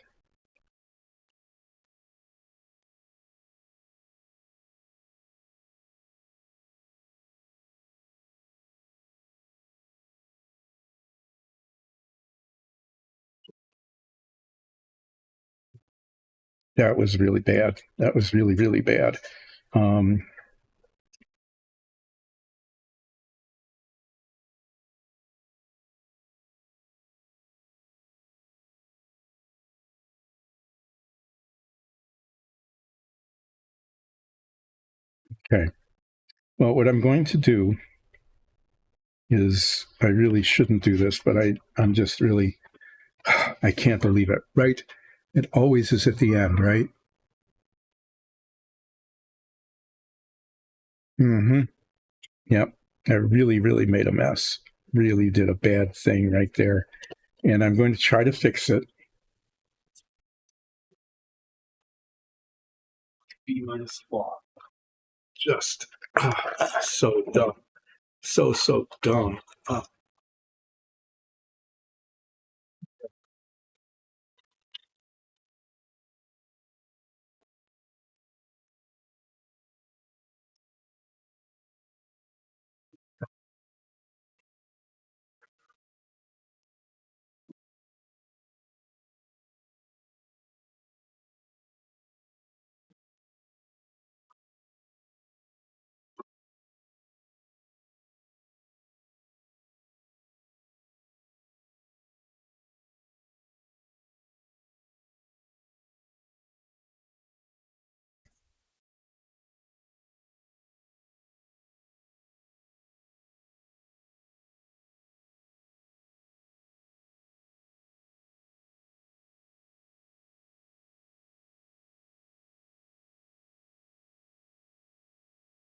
That was really bad. That was really, really bad. Okay. Well, what I'm going to do is I really shouldn't do this, but I'm just really, I can't believe it, right? It always is at the end, right? Mm-hmm. Yep. I really, really made a mess. Really did a bad thing right there. And I'm going to try to fix it. B minus flaw. Just so dumb. So dumb.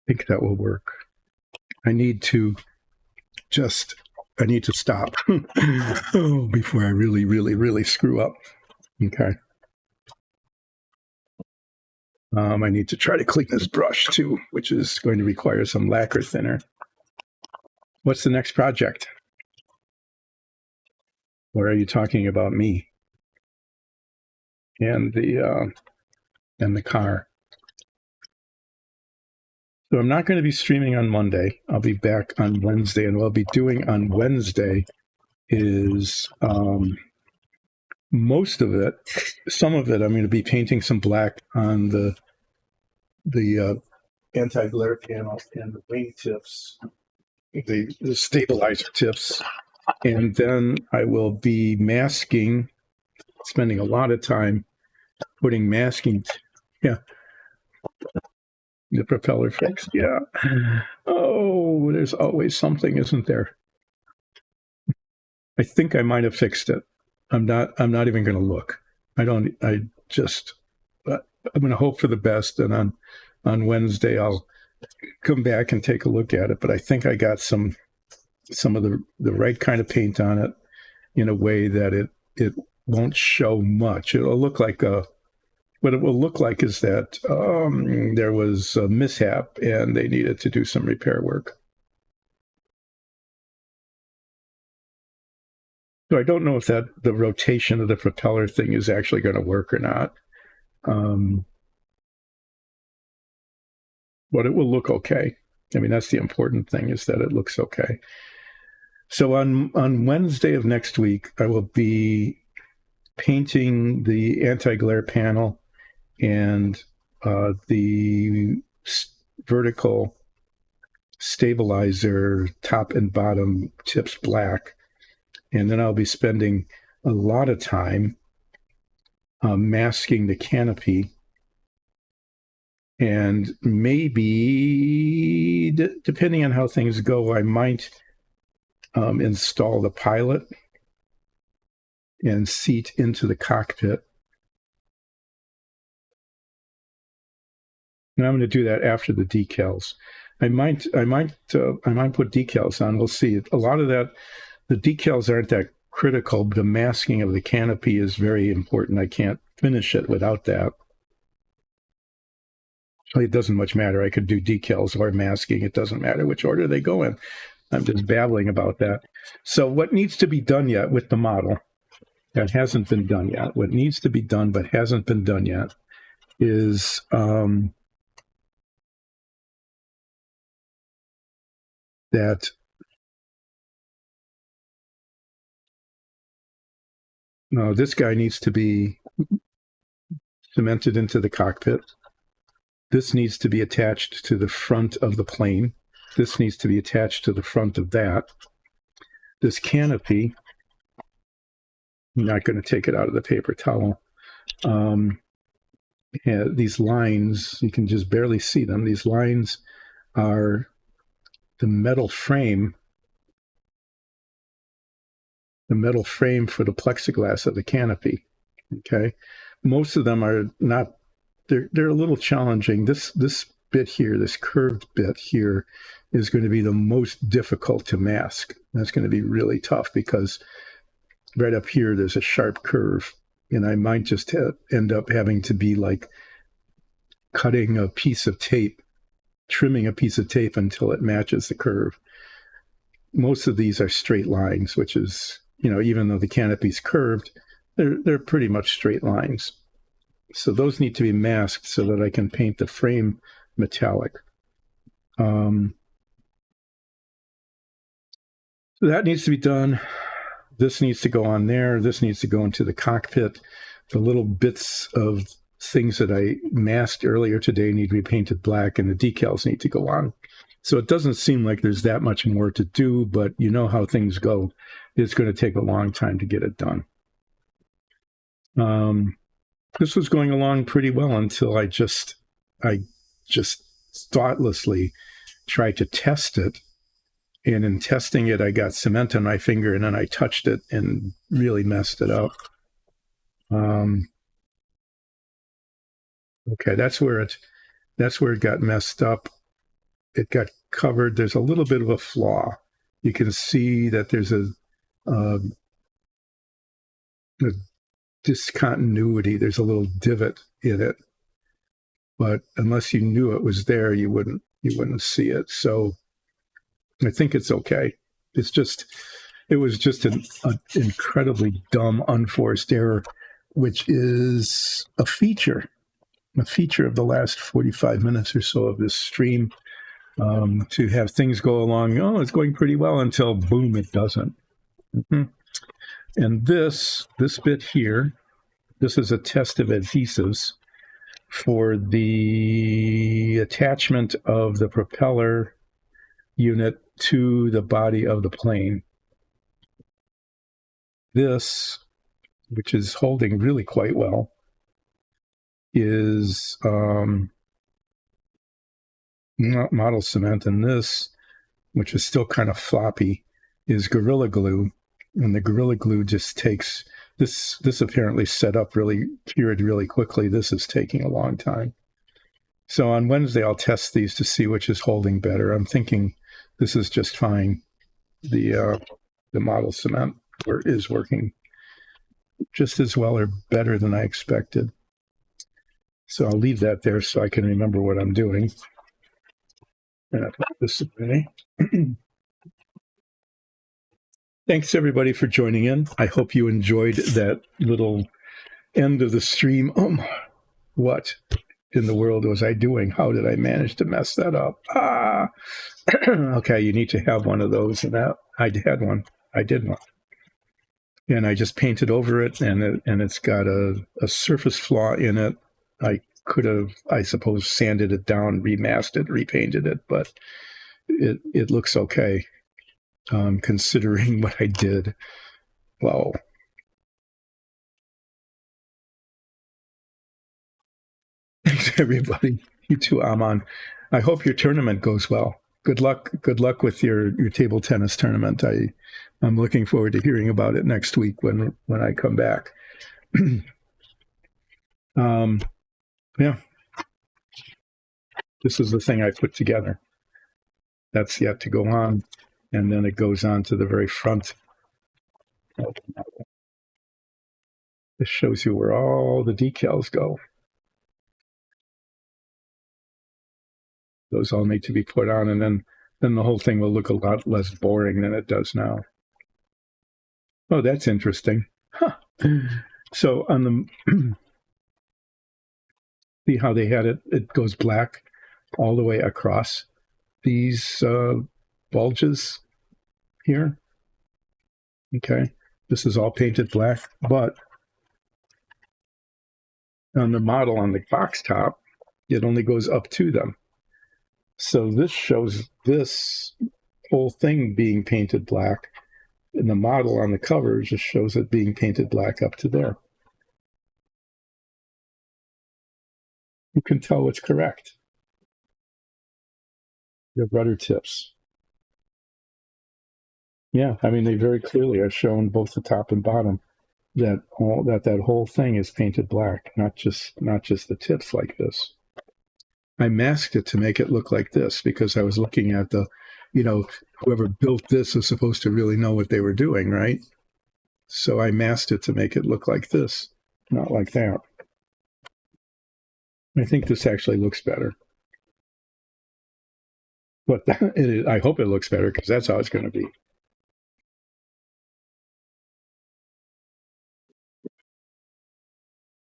I think that will work. I need to stop before I really, really, really screw up. Okay. I need to try to clean this brush too, which is going to require some lacquer thinner. What's the next project? Or are you talking about me and the car? So I'm not going to be streaming on Monday. I'll be back on Wednesday, and what I'll be doing on Wednesday is most of it. Some of it I'm going to be painting some black on the anti-glare panel and the wing tips, the stabilizer tips, and then I will be masking, spending a lot of time putting masking. Yeah. The propeller fixed. Yeah. Oh, there's always something, isn't there? I think I might have fixed it. I'm not even going to look. I'm going to hope for the best. And on Wednesday, I'll come back and take a look at it. But I think I got some of the right kind of paint on it in a way that it won't show much. It'll look like what it will look like is that there was a mishap and they needed to do some repair work. So I don't know if the rotation of the propeller thing is actually going to work or not. But it will look okay. I mean, that's the important thing, is that it looks okay. So on Wednesday of next week, I will be painting the anti-glare panel and the vertical stabilizer top and bottom tips black. And then I'll be spending a lot of time masking the canopy. And maybe, depending on how things go, I might install the pilot and seat into the cockpit. And I'm going to do that after the decals. I might put decals on. We'll see. A lot of that, the decals aren't that critical. The masking of the canopy is very important. I can't finish it without that. It doesn't much matter. I could do decals or masking. It doesn't matter which order they go in. I'm just babbling about that. So what needs to be done yet with the model that hasn't been done yet, what needs to be done but hasn't been done yet, is that this guy needs to be cemented into the cockpit. This needs to be attached to the front of the plane. This needs to be attached to the front of that. This canopy, I'm not going to take it out of the paper towel. These lines, you can just barely see them. These lines are the metal frame for the plexiglass of the canopy. Okay. Most of them are not, they're a little challenging. This bit here, this curved bit here, is going to be the most difficult to mask. That's going to be really tough because right up here, there's a sharp curve. And I might just end up having to be like cutting a piece of tape, trimming a piece of tape until it matches the curve. Most of these are straight lines, which is, even though the canopy's curved, they're pretty much straight lines. So those need to be masked so that I can paint the frame metallic. So that needs to be done. This needs to go on there. This needs to go into the cockpit. The little bits of things that I masked earlier today need to be painted black, and the decals need to go on. So it doesn't seem like there's that much more to do, but you know how things go. It's going to take a long time to get it done. This was going along pretty well until I just thoughtlessly tried to test it. And in testing it, I got cement on my finger, and then I touched it and really messed it up. Okay, that's where it got messed up. It got covered. There's a little bit of a flaw. You can see that there's a discontinuity. There's a little divot in it, but unless you knew it was there, you wouldn't see it. So I think it's okay. It was just an incredibly dumb, unforced error, which is a feature of the last 45 minutes or so of this stream. to have things go along. Oh, it's going pretty well until boom, it doesn't. And this bit here, this is a test of adhesives for the attachment of the propeller unit to the body of the plane. This, which is holding really quite well, is model cement, and this, which is still kind of floppy, is Gorilla Glue. And the Gorilla Glue just takes, this apparently set up really, cured really quickly. This is taking a long time. So on Wednesday, I'll test these to see which is holding better. I'm thinking this is just fine. The model cement is working just as well or better than I expected. So I'll leave that there so I can remember what I'm doing. And I'll put this away. Thanks, everybody, for joining in. I hope you enjoyed that little end of the stream. What in the world was I doing? How did I manage to mess that up? Okay, you need to have one of those. And that I had one. I did one. And I just painted over it, and it's got a surface flaw in it. I could have, I suppose, sanded it down, remasked it, repainted it, but it looks okay, considering what I did. Wow. Thanks, everybody. You too, Aman. I hope your tournament goes well. Good luck with your table tennis tournament. I'm looking forward to hearing about it next week when I come back. Yeah. This is the thing I put together. That's yet to go on, and then it goes on to the very front. This shows you where all the decals go. Those all need to be put on, and then the whole thing will look a lot less boring than it does now. Oh, that's interesting. Huh. So on the see how they had it? It goes black all the way across these bulges here. Okay, this is all painted black, but on the model on the box top, it only goes up to them. So this shows this whole thing being painted black, and the model on the cover just shows it being painted black up to there. You can tell what's correct. The rudder tips. Yeah, I mean, they very clearly are shown both the top and bottom that whole thing is painted black, not just the tips like this. I masked it to make it look like this because I was looking at whoever built this is supposed to really know what they were doing, right? So I masked it to make it look like this, not like that. I think this actually looks better. But I hope it looks better because that's how it's going to be.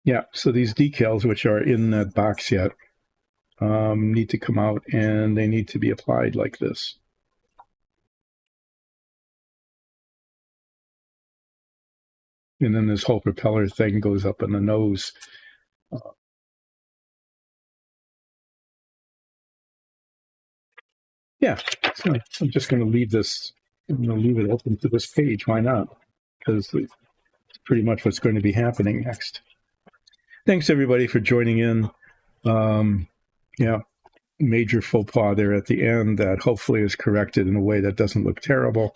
Yeah, so these decals, which are in that box yet, need to come out, and they need to be applied like this. And then this whole propeller thing goes up in the nose. Yeah, so I'm just going to leave this. I'm going to leave it open to this page. Why not? Because it's pretty much what's going to be happening next. Thanks, everybody, for joining in. Yeah, major faux pas there at the end that hopefully is corrected in a way that doesn't look terrible.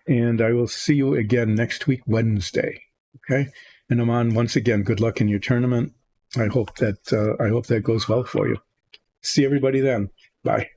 And I will see you again next week, Wednesday. Okay? And Aman, once again, good luck in your tournament. I hope that goes well for you. See everybody then. Bye.